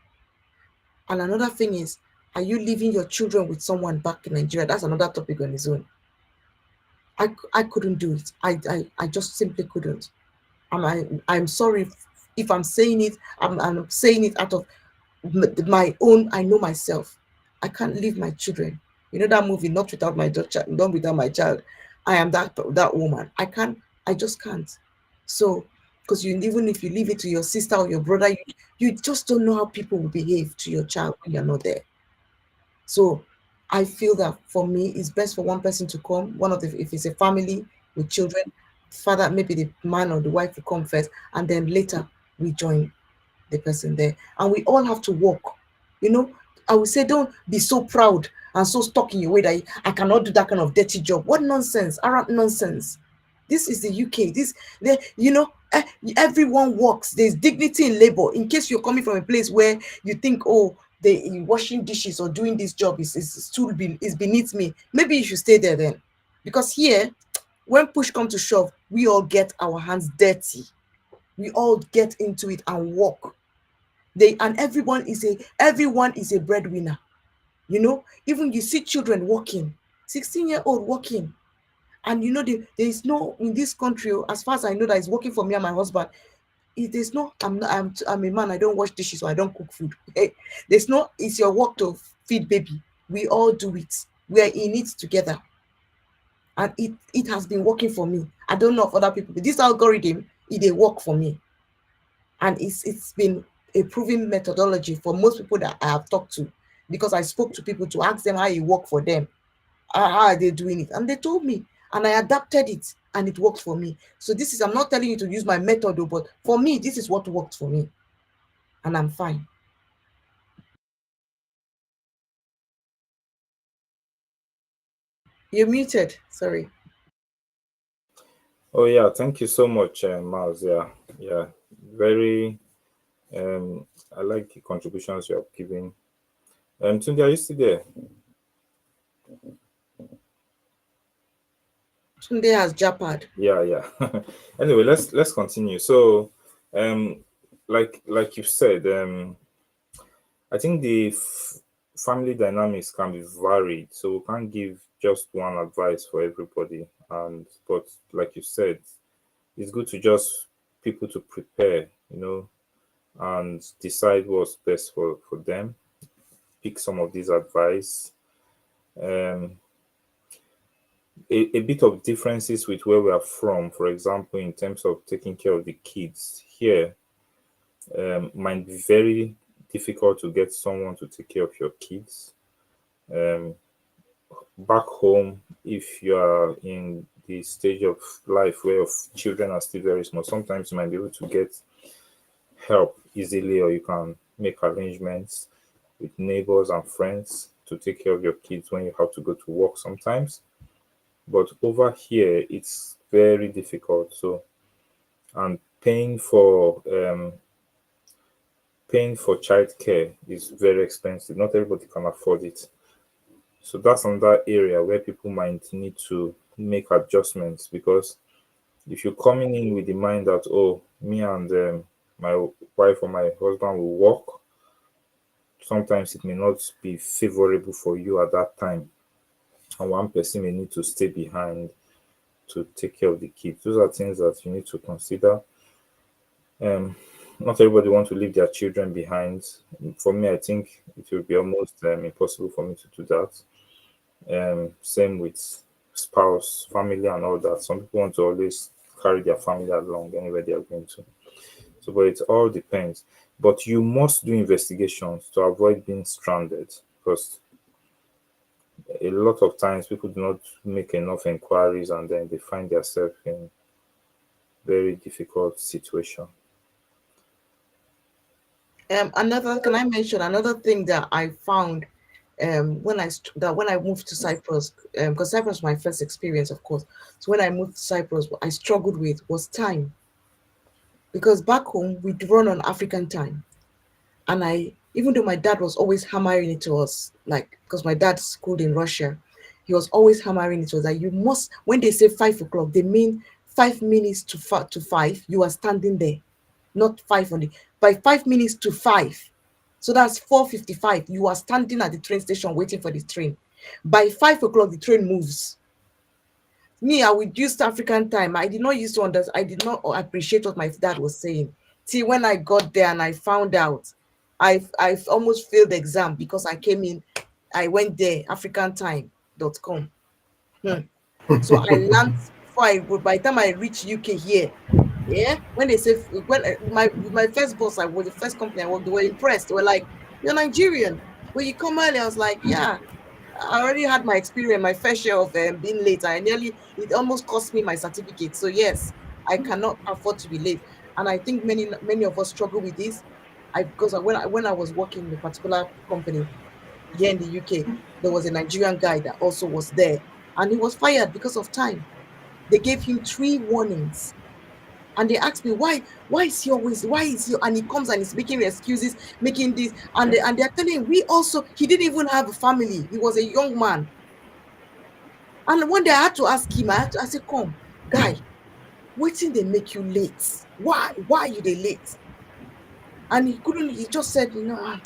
And another thing is, are you leaving your children with someone back in Nigeria? That's another topic on its own. I couldn't do it. I just simply couldn't. I'm sorry if I'm saying it. I'm saying it out of my own. I know myself. I can't leave my children. That movie, Not Without My Daughter, Not Without My Child. I am that woman. I can't. I just can't. So, because even if you leave it to your sister or your brother, you just don't know how people will behave to your child when you're not there. So I feel that for me, it's best for one person to come. If it's a family with children, father, maybe the man or the wife will come first, and then later we join the person there. And we all have to work. You know, I would say, don't be so proud and so stuck in your way that I cannot do that kind of dirty job. What nonsense! Arrant nonsense. This is the UK. Everyone works. There's dignity in labor. In case you're coming from a place where you think, oh, they washing dishes or doing this job is beneath me. Maybe you should stay there then, because here, when push comes to shove, we all get our hands dirty. We all get into it and work. Everyone is a breadwinner. Even you see children working, 16-year-old working. And there is no, in this country, as far as I know, that is working for me and my husband. There's no, I'm a man, I don't wash dishes or I don't cook food. There's no, it's your work to feed baby. We all do it. We are in it together. And it has been working for me. I don't know of other people, but this algorithm, it work for me. And it's been a proven methodology for most people that I have talked to, because I spoke to people to ask them how it worked for them. How are they doing it? And they told me, and I adapted it, and it worked for me. So I'm not telling you to use my method, but for me, this is what worked for me, and I'm fine. You're muted. Sorry. Oh yeah, thank you so much, Miles. Yeah, yeah, very. I like the contributions you have given. Tunde, are you still there? Tunde has japad. Yeah, yeah. Anyway, let's continue. So, like you said, I think the family dynamics can be varied, so we can't give just one advice for everybody. But like you said, it's good to just people to prepare, and decide what's best for them. Pick some of these advice. Um, a bit of differences with where we are from, for example, in terms of taking care of the kids here, might be very difficult to get someone to take care of your kids. Um, Back home, if you are in the stage of life where children are still very small, sometimes you might be able to get help easily, or you can make arrangements with neighbors and friends to take care of your kids when you have to go to work sometimes. But over here, it's very difficult. So, and paying for childcare is very expensive. Not everybody can afford it. So that's another area where people might need to make adjustments, because if you're coming in with the mind that, oh, me and my wife or my husband will work, sometimes it may not be favorable for you at that time, and one person may need to stay behind to take care of the kids. Those are things that you need to consider. Um, Not everybody wants to leave their children behind. For me, I think it will be almost impossible for me to do that. Same with spouse, family, and all that. Some people want to always carry their family along anywhere they are going to. So, but it all depends. But you must do investigations to avoid being stranded, because a lot of times people do not make enough inquiries and then they find themselves in very difficult situation. Another, can I mention another thing that I found that when I moved to Cyprus, because Cyprus was my first experience, of course. So when I moved to Cyprus, what I struggled with was time, because back home we'd run on African time, and I, even though my dad was always hammering it to us, like, because my dad schooled in Russia, he was always hammering it to us that you must, when they say 5 o'clock, they mean 5 minutes to five, you are standing there, not five only. By 5 minutes to five, so that's 4:55. You are standing at the train station waiting for the train. By 5 o'clock, the train moves. Me, I would use African time. I did not used to understand. I did not appreciate what my dad was saying. See, when I got there and I found out, I've almost failed the exam because I came in. I went there, africantime.com. Hmm. So I learned before I by the time I reached UK here, yeah, when they say when my first boss, I was the first company I worked, they were impressed. They were like, "You're Nigerian. When you come early," I was like, "Yeah." I already had my experience, my fair share of being late. It almost cost me my certificate. So yes, I cannot afford to be late. And I think many of us struggle with this. Because when I was working in a particular company here in the UK, there was a Nigerian guy that also was there, and he was fired because of time. They gave him 3 warnings, and they asked me why is he, and he comes and he's making excuses, making this, and they're telling him, we also, he didn't even have a family, he was a young man. And one day I had to ask him, I said, come, guy, waiting they make you late. Why you they late? And he couldn't, he just said, I'm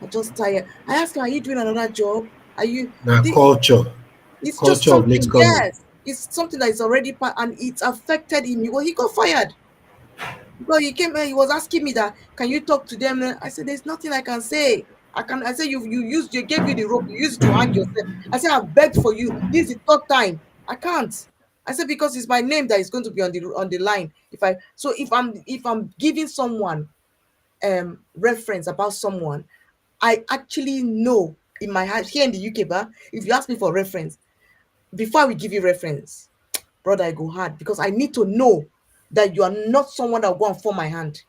just tired. I asked him, are you doing another job? Are you Now this? It's just culture of late something, coming. yes. It's something that is already part, and it's affected him. He got fired. Because he came here, he was asking me that, can you talk to them? I said, there's nothing I can say. I said, you gave you the rope, you used it to hang yourself. I said, I've begged for you. This is the third time. I can't. I said, because it's my name that is going to be on the line. If I'm giving someone reference about someone, I actually know in my heart here in the UK, but if you ask me for reference, before I will give you reference, brother, I go hard because I need to know that you are not someone that will go and form my hand.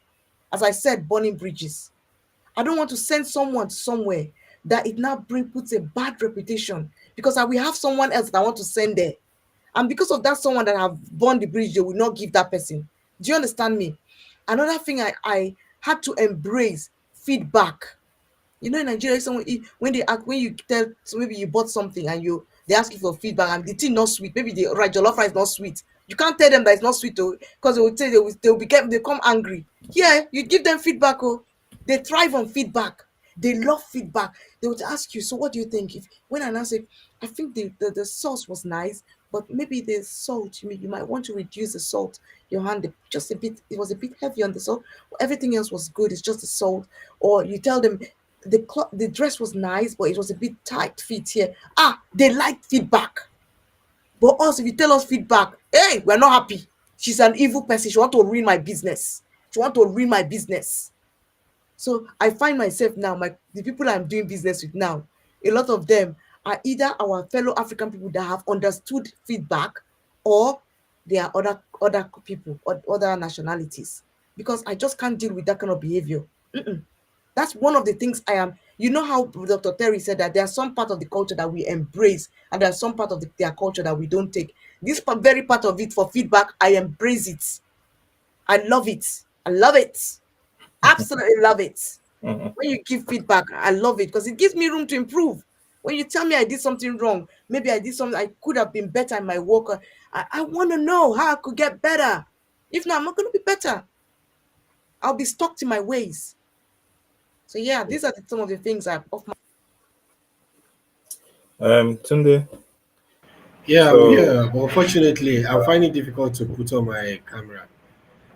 As I said, burning bridges. I don't want to send someone somewhere that it now puts a bad reputation, because I will have someone else that I want to send there. And because of that, someone that have burned the bridge, they will not give that person. Do you understand me? Another thing I had to embrace feedback. In Nigeria, someone when they ask, when you tell, so maybe you bought something and they ask you for feedback and the thing not sweet, maybe the right jollof rice not sweet. You can't tell them that it's not sweet, oh, because they will say they become angry. Here, you give them feedback, oh, they thrive on feedback. They love feedback. They would ask you, so what do you think? If when I now say, I think the sauce was nice, but maybe the salt, you might want to reduce the salt. Your hand just a bit, it was a bit heavy on the salt. Everything else was good. It's just the salt. Or you tell them the dress was nice, but it was a bit tight fit here. They like feedback. But us, if you tell us feedback, hey, we're not happy. She's an evil person. She want to ruin my business. She want to ruin my business. So I find myself now, the people I'm doing business with now, a lot of them are either our fellow African people that have understood feedback, or they are other people or other nationalities. Because I just can't deal with that kind of behavior. That's one of the things I am. You know how Dr. Terry said that there are some part of the culture that we embrace, and there are some part of their culture that we don't take. This very part of it for feedback, I embrace it. I love it. I love it. Absolutely love it. Mhm. When you give feedback, I love it because it gives me room to improve. When you tell me I did something wrong, maybe I did something I could have been better in my work. I want to know how I could get better. If not, I'm not going to be better. I'll be stuck to my ways. So yeah, these are some of the things I off my. Tunde, Yeah, I'm so here, but unfortunately, I'm finding it difficult to put on my camera.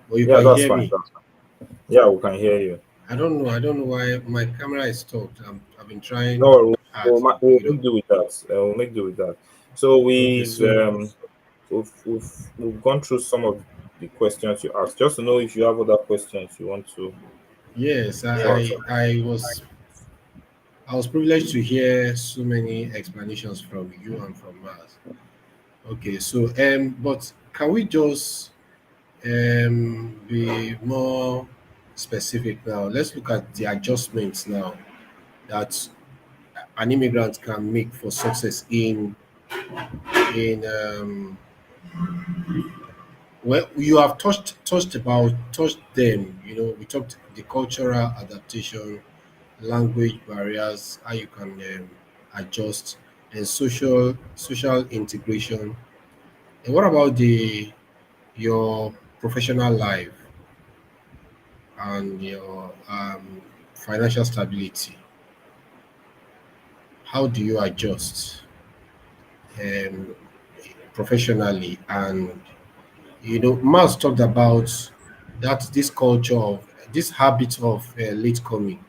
But you yeah, can that's hear fine. me. That's fine. Yeah, we can hear you. I don't know. I don't know why my camera is stopped. I've been No, trying hard to we'll bring it up. make do with that. We'll make do with that. So Okay, so we've gone through some of the questions you asked, just to know if you have other questions you want yes, to ask. I was privileged to hear so many explanations from you and from Mars. Okay, so but can we just be more specific now? Let's look at the adjustments now that an immigrant can make for success in well, you have touched them. You know, we talked the cultural adaptation, language barriers, how you can adjust, and social integration. And what about the your professional life and your financial stability? How do you adjust um, professionally? And you know, Mars talked about that this culture of this habit of late coming.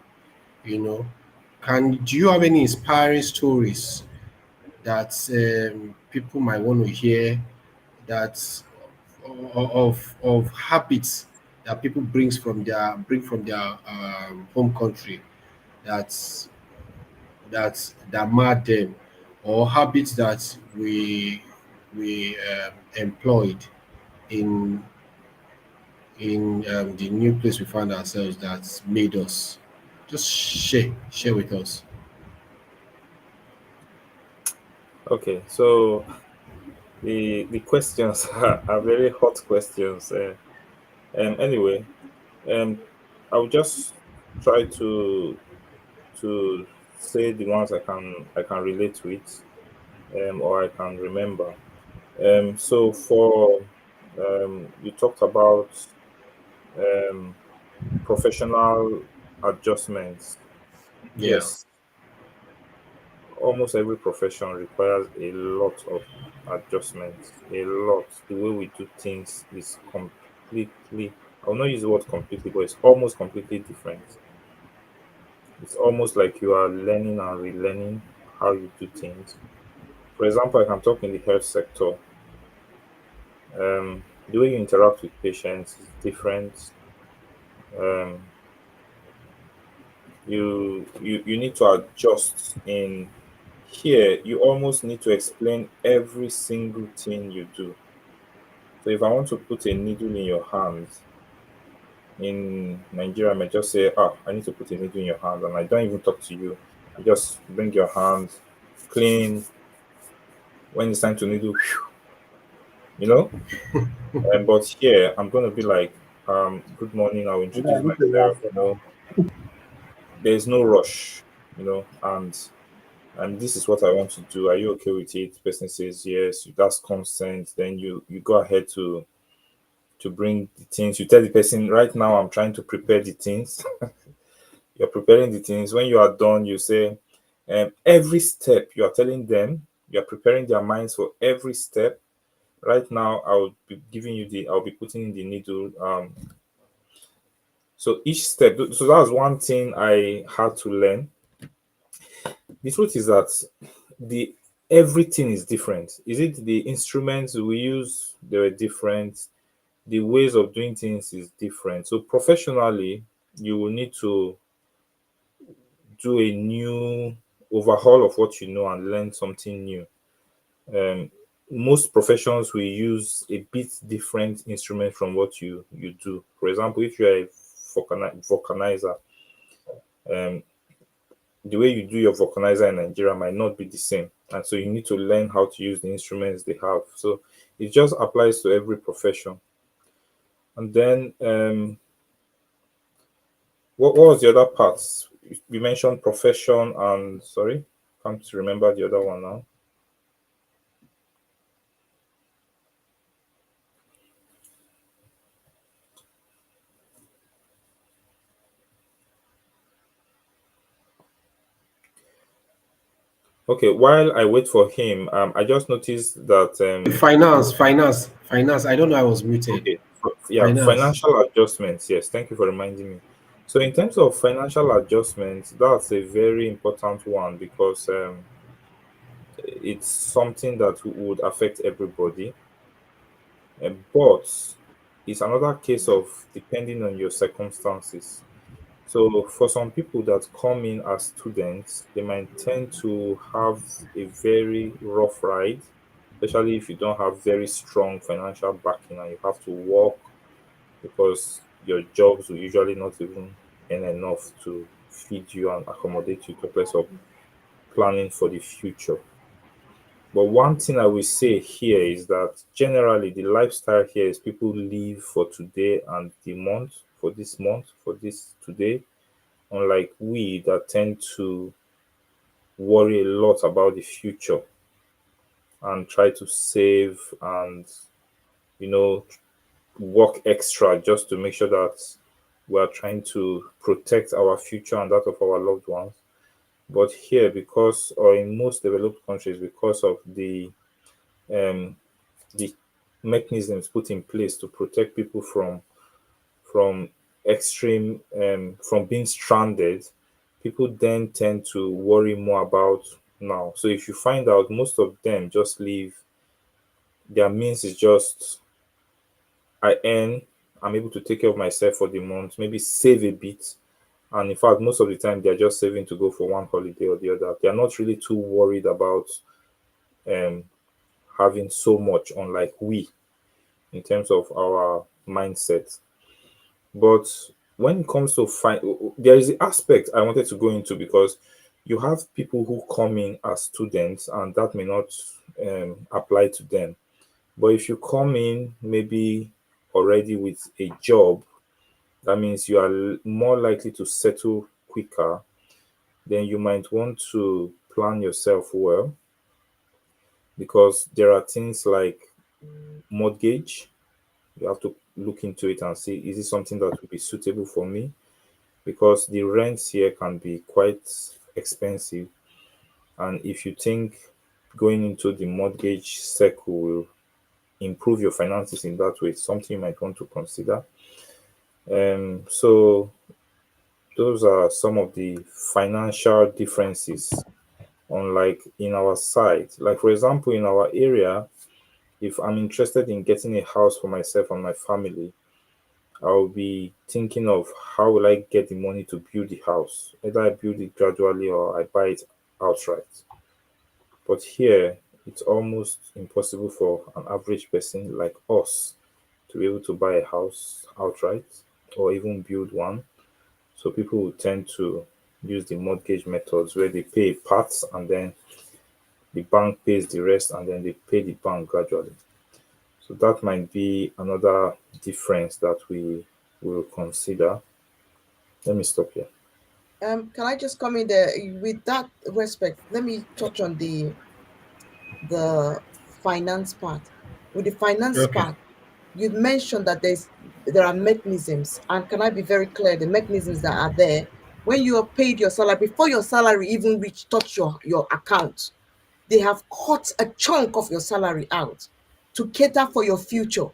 You know, can do you have any inspiring stories that people might want to hear that of habits that people bring from their home country that's that mad them, or habits that we employed in the new place we find ourselves that's made us. Just share with us. Okay, so the questions are very hot questions. Anyway, um, I'll just try to say the ones I can relate with, or I can remember. So for you talked about um, professional adjustments. Yeah. Yes, almost every profession requires a lot of adjustments. A lot. The way we do things is completely. I will not use the word completely, but it's almost completely different. It's almost like you are learning and relearning how you do things. For example, I can talk in the health sector. The way you interact with patients is different. Um, you need to adjust in here. You almost need to explain every single thing you do. So if I want to put a needle in your hand in Nigeria, I might just say, I need to put a needle in your hand, and I don't even talk to you. You just bring your hand clean. When it's time to needle, you know. But here I'm gonna be like, good morning. I'll introduce myself. There's no rush, and this is what I want to do. Are you okay with it? The person says yes. That's consent. Then you go ahead to bring the things. You tell the person, right now I'm trying to prepare the things. You're preparing the things. When you are done, you say, every step you are telling them, you're preparing their minds for every step. Right now, I'll be putting in the needle. So each step, so that's one thing I had to learn. The truth is that the everything is different. Is it the instruments we use? They were different. The ways of doing things is different. So professionally, you will need to do a new overhaul of what you know and learn something new. Um, most professions will use a bit different instrument from what you do. For example, if you're a vulcanizer, Um, the way you do your vulcanizer in Nigeria might not be the same, and so you need to learn how to use the instruments they have. So it just applies to every profession. And then what was the other parts? You mentioned profession and sorry, can't remember the other one now. Okay, while I wait for him, I just noticed that Finance. I don't know. I was muted. okay, yeah, Finance. financial adjustments. Yes, thank you for reminding me. So in terms of financial adjustments, that's a very important one because it's something that would affect everybody. But it's another case of depending on your circumstances. So for some people that come in as students, they might tend to have a very rough ride, especially if you don't have very strong financial backing and you have to work because your jobs will usually not even earn enough to feed you and accommodate you to a place of planning for the future. But one thing I will say here is that generally the lifestyle here is people live for today and the month, for this today, unlike we that tend to worry a lot about the future and try to save and you know work extra just to make sure that we are trying to protect our future and that of our loved ones. But here, because or in most developed countries, because of um, the mechanisms put in place to protect people from extreme from being stranded, people then tend to worry more about now. So if you find out most of them just leave, their means is just I earn, I'm able to take care of myself for the month, maybe save a bit. And in fact, most of the time they're just saving to go for one holiday or the other. They're not really too worried about um having so much, unlike we in terms of our mindset. But when it comes to there is the aspect I wanted to go into because you have people who come in as students and that may not apply to them. But if you come in maybe already with a job, that means you are more likely to settle quicker. Then you might want to plan yourself well because there are things like mortgage. You have to look into it and see is it something that will be suitable for me because the rents here can be quite expensive. And if you think going into the mortgage circle will improve your finances in that way, it's something you might want to consider. So those are some of the financial differences, unlike in our side. Like for example, in our area, if I'm interested in getting a house for myself and my family, I'll be thinking of how will I get the money to build the house. Either I build it gradually or I buy it outright. But here, it's almost impossible for an average person like us to be able to buy a house outright or even build one. So people will tend to use the mortgage methods where they pay parts and then the bank pays the rest and then they pay the bank gradually. So that might be another difference that we will consider. Let me stop here. Can I just come in there with that respect? Let me touch on the finance part. With the finance Okay. part, you mentioned that there are mechanisms, and can I be very clear? The mechanisms that are there when you are paid your salary before your salary even touch your account, they have cut a chunk of your salary out to cater for your future.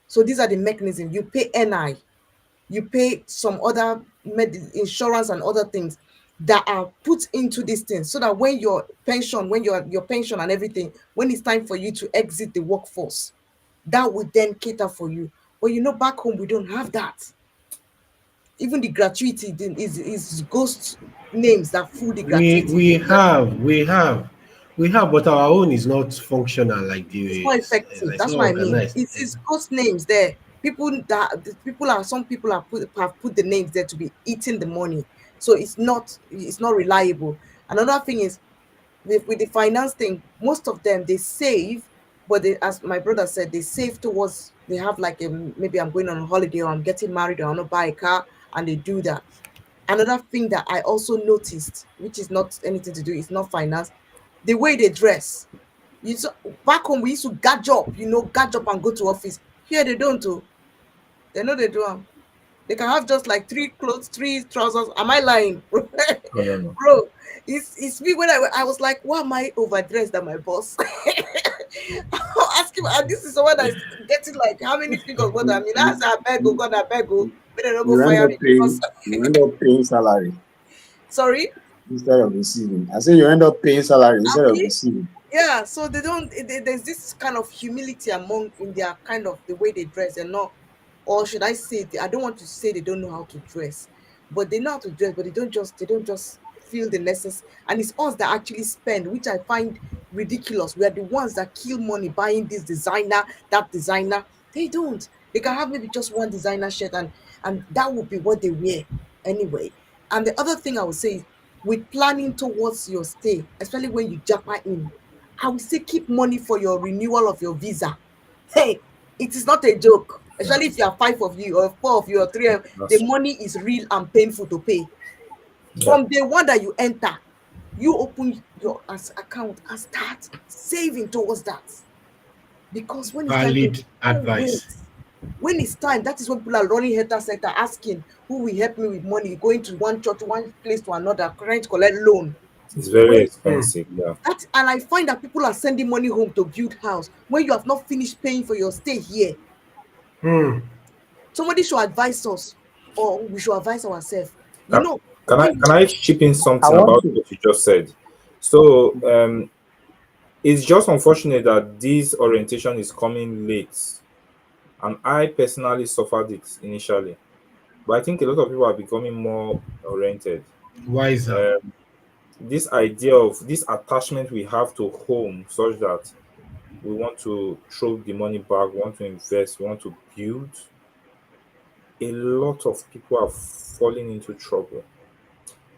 So these are the mechanisms. You pay NI, you pay some other insurance and other things that are put into this thing so that when your pension, when your pension and everything, when it's time for you to exit the workforce, that would then cater for you. But back home we don't have that. Even the gratuity is ghost names that fool the We gratuity. we have we have we have, but our own is not functional like It's the not effective. it's That's not what I mean. organized. It's ghost names there. People are some people have put the names there to be eating the money, so it's not reliable. Another thing is with the finance thing, most of them they save, but they, as my brother said, they save towards they have like maybe I'm going on a holiday or I'm getting married or I want to buy a car, and they do that. Another thing that I also noticed, which is not anything to do, it's not finance, the way they dress. You so back home we used to gadge up, gadge up and go to office. Here they don't do. They know they do 'em. They can have just like three clothes, three trousers. Am I lying, bro? No, no, no. Bro, it's me when I was like, why am I overdressed than my boss? I'll ask him, and this is someone that's getting like how many figures more than You, me. That's you, I beg, oh you, God, I beg, oh, but they don't go you end fire up me because paying salary sorry, instead of receiving. I say you end up paying salary instead of Abi, receiving. yeah. So they don't. There's this kind of humility among in their kind of the way they dress. They're not, or should I say, I don't want to say they don't know how to dress, but they know how to dress, but they don't just feel the necessary. And it's us that actually spend, which I find ridiculous. We are the ones that kill money buying this designer, that designer. They don't. They can have maybe just one designer shirt, and that would be what they wear anyway. And the other thing I would say is with planning towards your stay, especially when you jump in, I would say keep money for your renewal of your visa. Hey, it is not a joke, Yeah, especially if you are five of you or four of you or three. The that's true. money is real and painful to pay. Yeah, From day one that you enter, you open your account and start saving towards that. Because when it's time to Valid don't wait. advice. When it's time, that is when people are running head center asking who will help me with money, going to one church, one place to another, trying to collect loan. it's very When Hmm. expensive. Yeah, that and I find that people are sending money home to build house when you have not finished paying for your stay here. Hmm. Somebody should advise us, or we should advise ourselves. You can, know, can I when can I chip in I something want about to. what you just said? So it's just unfortunate that this orientation is coming late, and I personally suffered it initially. But I think a lot of people are becoming more oriented. Wiser. Um, this idea of this attachment we have to home, such that we want to throw the money back, we want to invest, we want to build. A lot of people are falling into trouble.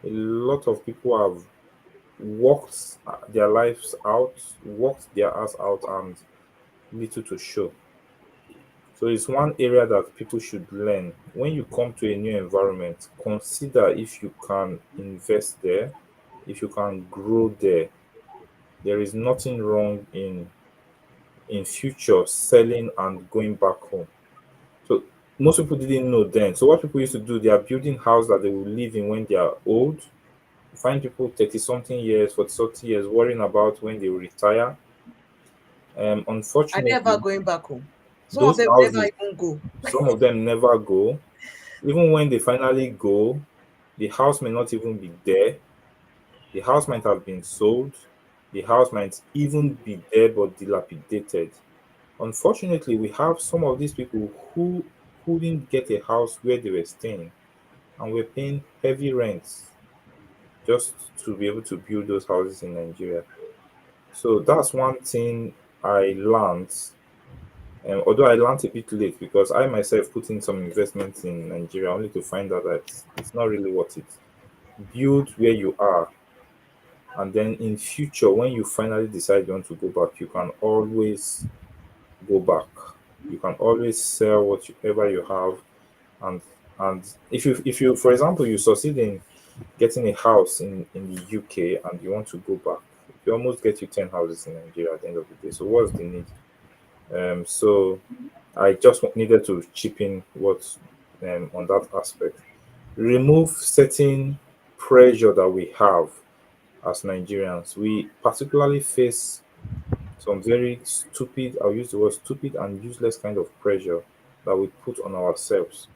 A lot of people have worked their lives out, worked their ass out, and little to show. So it's one area that people should learn. When you come to a new environment, consider if you can invest there, if you can grow there. There is nothing wrong in future selling and going back home. So most people didn't know then. So what people used to do, they are building house that they will live in when they are old. You find people 30 something years, 40 something years worrying about when they will retire. I never Unfortunately, going back home. Some of those them never houses, even go. some of them never go. Even when they finally go, the house may not even be there. The house might have been sold. The house might even be there but dilapidated. Unfortunately, we have some of these people who couldn't get a house where they were staying and were paying heavy rents just to be able to build those houses in Nigeria. So that's one thing I learned. Although I learned a bit late because I myself put in some investments in Nigeria only to find out that it's not really worth it. Build where you are, and then in future when you finally decide you want to go back, you can always go back. You can always sell whatever you have, and if you for example you succeed in getting a house in the UK and you want to go back, you almost get you 10 houses in Nigeria at the end of the day. So what's the need? So I just needed to chip in what on that aspect. Remove certain pressure that we have as Nigerians. We particularly face some very stupid, I'll use the word stupid and useless kind of pressure that we put on ourselves.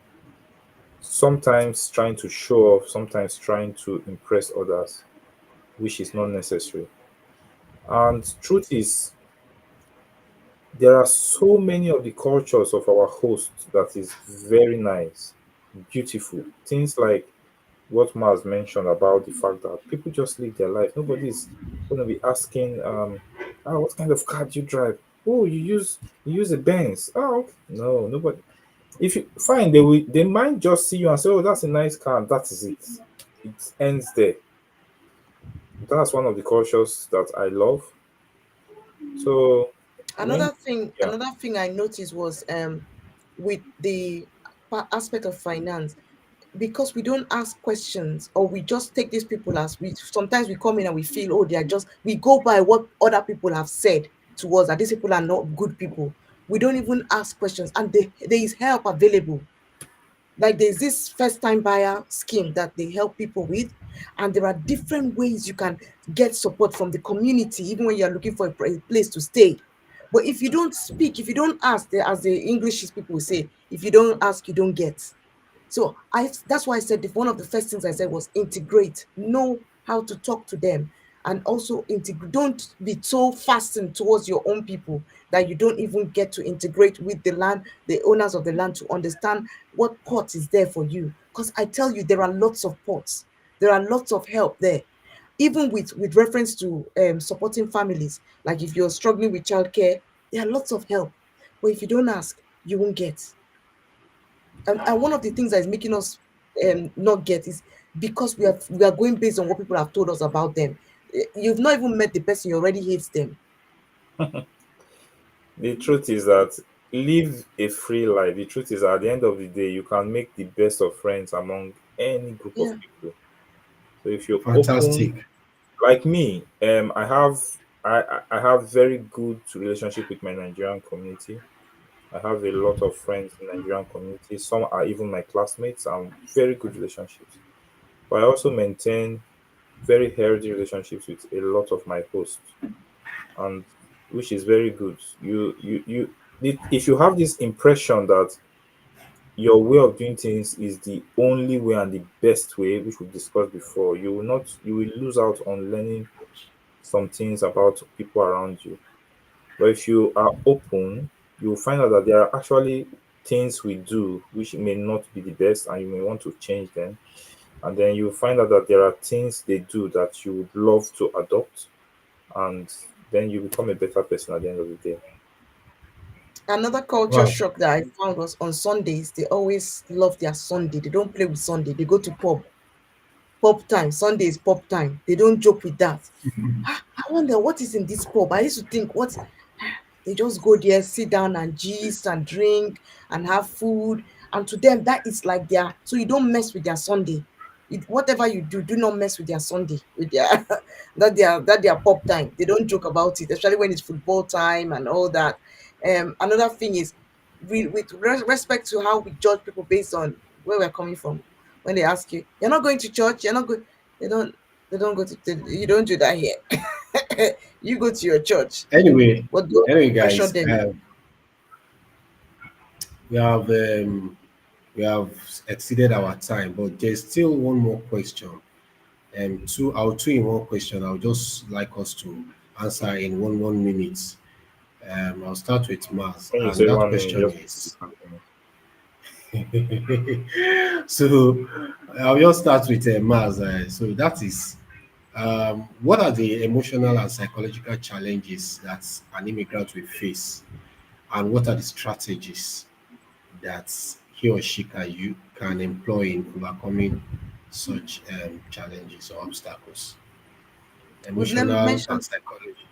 Sometimes trying to show off, sometimes trying to impress others, which is not necessary. And truth is, there are so many of the cultures of our host that is very nice, beautiful. Things like what Mars mentioned about the fact that people just live their life. Nobody's going to be asking, what kind of car do you drive? Oh, you use a Benz. Oh, okay. No, nobody. If you fine, they might just see you and say, "Oh, that's a nice car," and that is it. It ends there. That's one of the cultures that I love. So when yeah, Another thing I noticed was with the aspect of finance, because we don't ask questions, or we just take these people as we sometimes we come in and we feel, oh, they are just, we go by what other people have said to us, that these people are not good people. We don't even ask questions, and there is help available. Like there's this first time buyer scheme that they help people with, and there are different ways you can get support from the community, even when you're looking for a place to stay. But if you don't speak, if you don't ask, as the English people say, if you don't ask, you don't get. So that's why I said, one of the first things I said was integrate, know how to talk to them, and also integrate. Don't be so fastened towards your own people that you don't even get to integrate with the land, the owners of the land, to understand what pot is there for you. Because I tell you, there are lots of pots, there are lots of help there, even with reference to supporting families. Like if you're struggling with childcare, there are lots of help. But if you don't ask, you won't get. And one of the things that is making us not get is because we are going based on what people have told us about them. You've not even met the person, you already hate them. the truth is that live a free life. The truth is, at the end of the day, you can make the best of friends among any group of Yeah. people. So if you're open, Fantastic. like me, I have very good relationship with my Nigerian community. I have a lot of friends in Nigerian community. Some are even my classmates and very good relationships. But I also maintain very healthy relationships with a lot of my hosts, and which is very good. If you have this impression that your way of doing things is the only way and the best way, which we discussed before, you will lose out on learning some things about people around you. But if you are open, you'll find out that there are actually things we do which may not be the best and you may want to change them. And then you'll find out that there are things they do that you would love to adopt, and then you become a better person at the end of the day. Another culture Wow. shock that I found was on Sundays. They always love their Sunday. They don't play with Sunday. They go to pub time. Sunday is pub time. They don't joke with that. I wonder what is in this pub. I used to think, what, they just go there, sit down and gist and drink and have food. And to them, that is like their, so you don't mess with their Sunday. Whatever you do, do not mess with their Sunday, with their that their pop time. They don't joke about it, especially when it's football time and all that. Another thing is, with respect to how we judge people based on where we're coming from. When they ask you, you're not going to church, you're not going, they don't they don't go to, you don't do that here. You go to your church, Anyway, but don't anyway, pressure guys, them. we have um, we have exceeded our time, but there's still one more question. Two in one question. I'll just like us to answer in one minute. I'll start with Mars, When you and say that 1 minute, question just is so I'll just start with Mars. So that is, what are the emotional and psychological challenges that an immigrant will face, and what are the strategies that he or she can employ in overcoming such challenges or obstacles, We've emotional and mentioned psychology.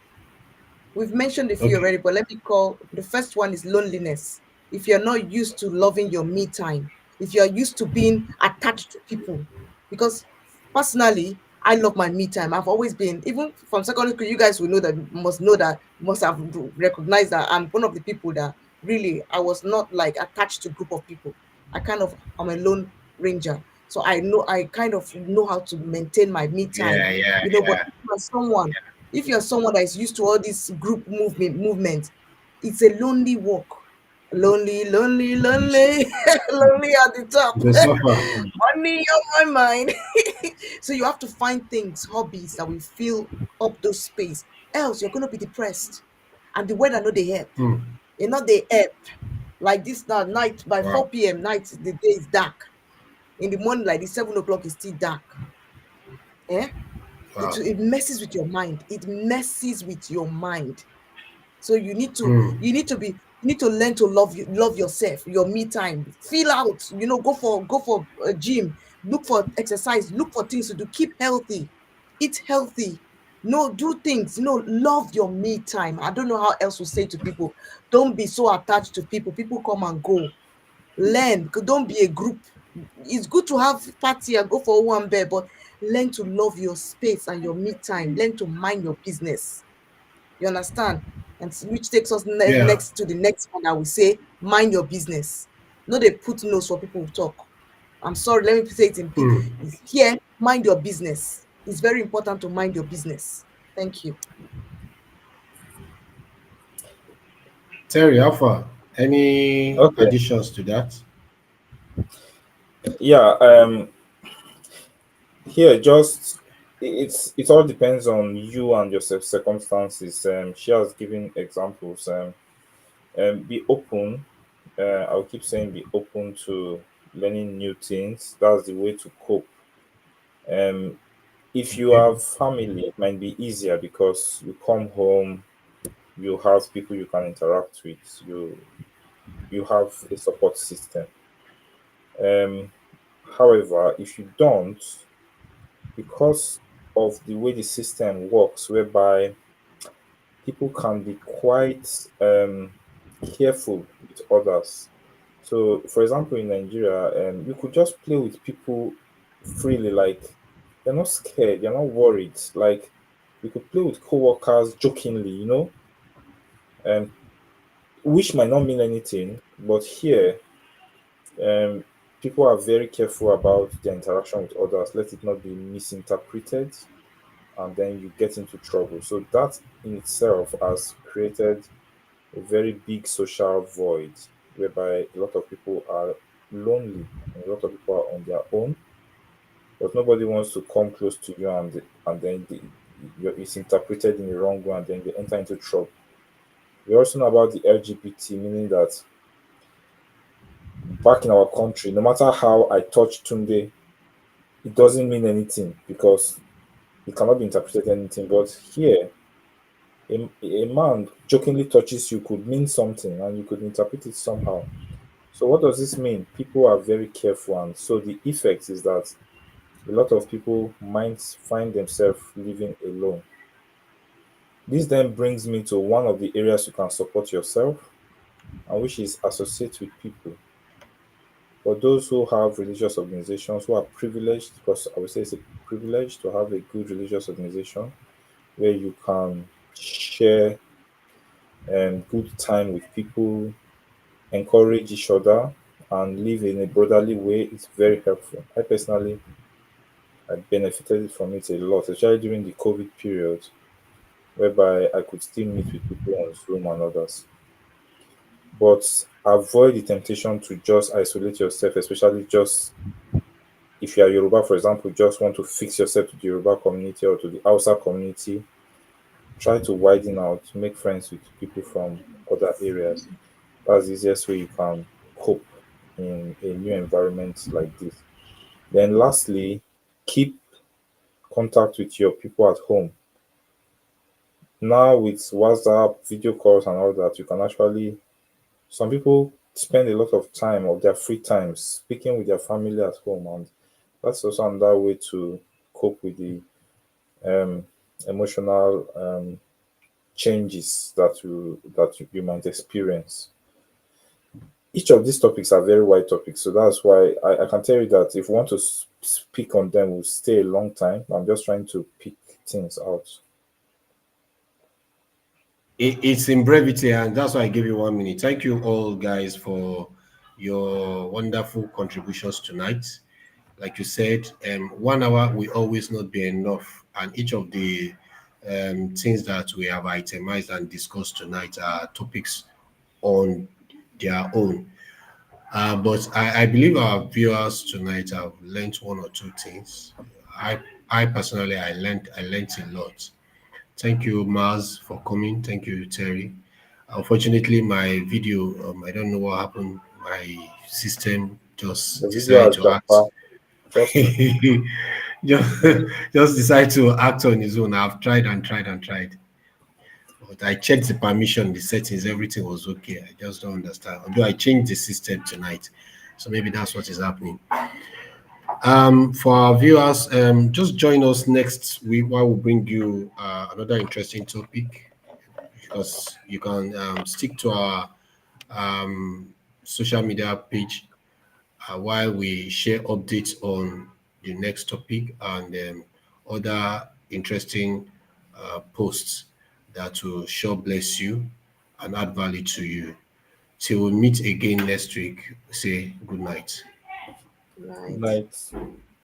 We've mentioned a few Okay. already, but let me call the first one is loneliness. If you're not used to loving your me time, if you're used to being attached to people, because personally, I love my me time. I've always been, even from secondary school, you guys will know that, must have recognized that I'm one of the people that really, I was not like attached to group of people. I kind of, I'm a lone ranger. So I kind of know how to maintain my me time, Yeah, yeah, but yeah. if you're someone that is used to all this group movement, it's a lonely walk. Lonely, lonely, lonely, lonely at the top. The suffer. Money on my mind. So you have to find things, hobbies that will fill up those space. Else you're gonna be depressed. And the weather no they help. Hmm. You know they help. Like this now, night by Wow. 4 p.m. night, the day is dark. In the morning, like this 7 o'clock is still dark. Eh? it Wow. it messes with your mind. It messes with your mind. So you need to Hmm. you need to be You need to learn to love yourself, your me time. Feel out, go for a gym, look for exercise, look for things to do, keep healthy, eat healthy. No, do things, love your me time. I don't know how else to say to people. Don't be so attached to people. People come and go. Learn. Don't be a group. It's good to have party and go for one bear, but learn to love your space and your me time. Learn to mind your business. You understand? And which takes us Yeah. next to the next one. I will say, mind your business. No, they put nose for people to talk. I'm sorry, let me say it in here. Mind your business. It's very important to mind your business. Thank you. Terry, Alpha, any Okay. additions to that? Yeah. Here, just it all depends on you and your circumstances. She has given examples. Be open. I'll keep saying be open to learning new things. That's the way to cope. Um, if you Okay. have family, it might be easier because you come home, you have people you can interact with. You have a support system. Um, However, if you don't, because of the way the system works, whereby people can be quite careful with others. So, for example, in Nigeria, you could just play with people freely, like you're not scared, you're not worried. Like you could play with coworkers jokingly, um, which might not mean anything, but here, um, people are very careful about their interaction with others. Let it not be misinterpreted, and then you get into trouble. So that in itself has created a very big social void whereby a lot of people are lonely and a lot of people are on their own, but nobody wants to come close to you, and then it's interpreted in the wrong way and then they enter into trouble. We also know about the LGBT, meaning that back in our country, no matter how I touch Tunde, it doesn't mean anything because it cannot be interpreted anything. But here, a man jokingly touches you could mean something and you could interpret it somehow. So what does this mean? People are very careful, and so the effect is that a lot of people might find themselves living alone. This then brings me to one of the areas you can support yourself, and which is associate with people. For those who have religious organizations who are privileged, because I would say it's a privilege to have a good religious organization where you can share good time with people, encourage each other, and live in a brotherly way, it's very helpful. I personally, I benefited from it a lot, especially during the COVID period, whereby I could still meet with people on Zoom and others. But avoid the temptation to just isolate yourself, especially just if you are Yoruba, for example, just want to fix yourself to the Yoruba community or to the Hausa community. Try to widen out, make friends with people from other areas. That's the easiest way you can cope in a new environment like this. Then, lastly, keep contact with your people at home. Now, with WhatsApp, video calls, and all that, you can actually, some people spend a lot of time of their free time speaking with their family at home, and that's also another way to cope with the um, emotional changes that you might experience. Each of these topics are very wide topics, so that's why I can tell you that if you want to speak on them, we'll stay a long time. I'm just trying to pick things out. It's in brevity, and that's why I gave you 1 minute. Thank you all, guys, for your wonderful contributions tonight. Like you said, 1 hour will always not be enough, and each of the things that we have itemized and discussed tonight are topics on their own. But I believe our viewers tonight have learned one or two things. I I personally I learned a lot. Thank you, Mars, for coming. Thank you, Terry. Unfortunately, my video, I don't know what happened. My system just The video decided has to act. japa, trust me. just, just decided to act on his own. I've tried and tried and tried. But I checked the permission, the settings, everything was okay. I just don't understand. Although I changed the system tonight, so maybe that's what is happening. For our viewers, just join us next week while we bring you another interesting topic, because you can stick to our social media page while we share updates on the next topic and other interesting posts that will sure bless you and add value to you. Till we meet again next week, say good night. Good Right. night.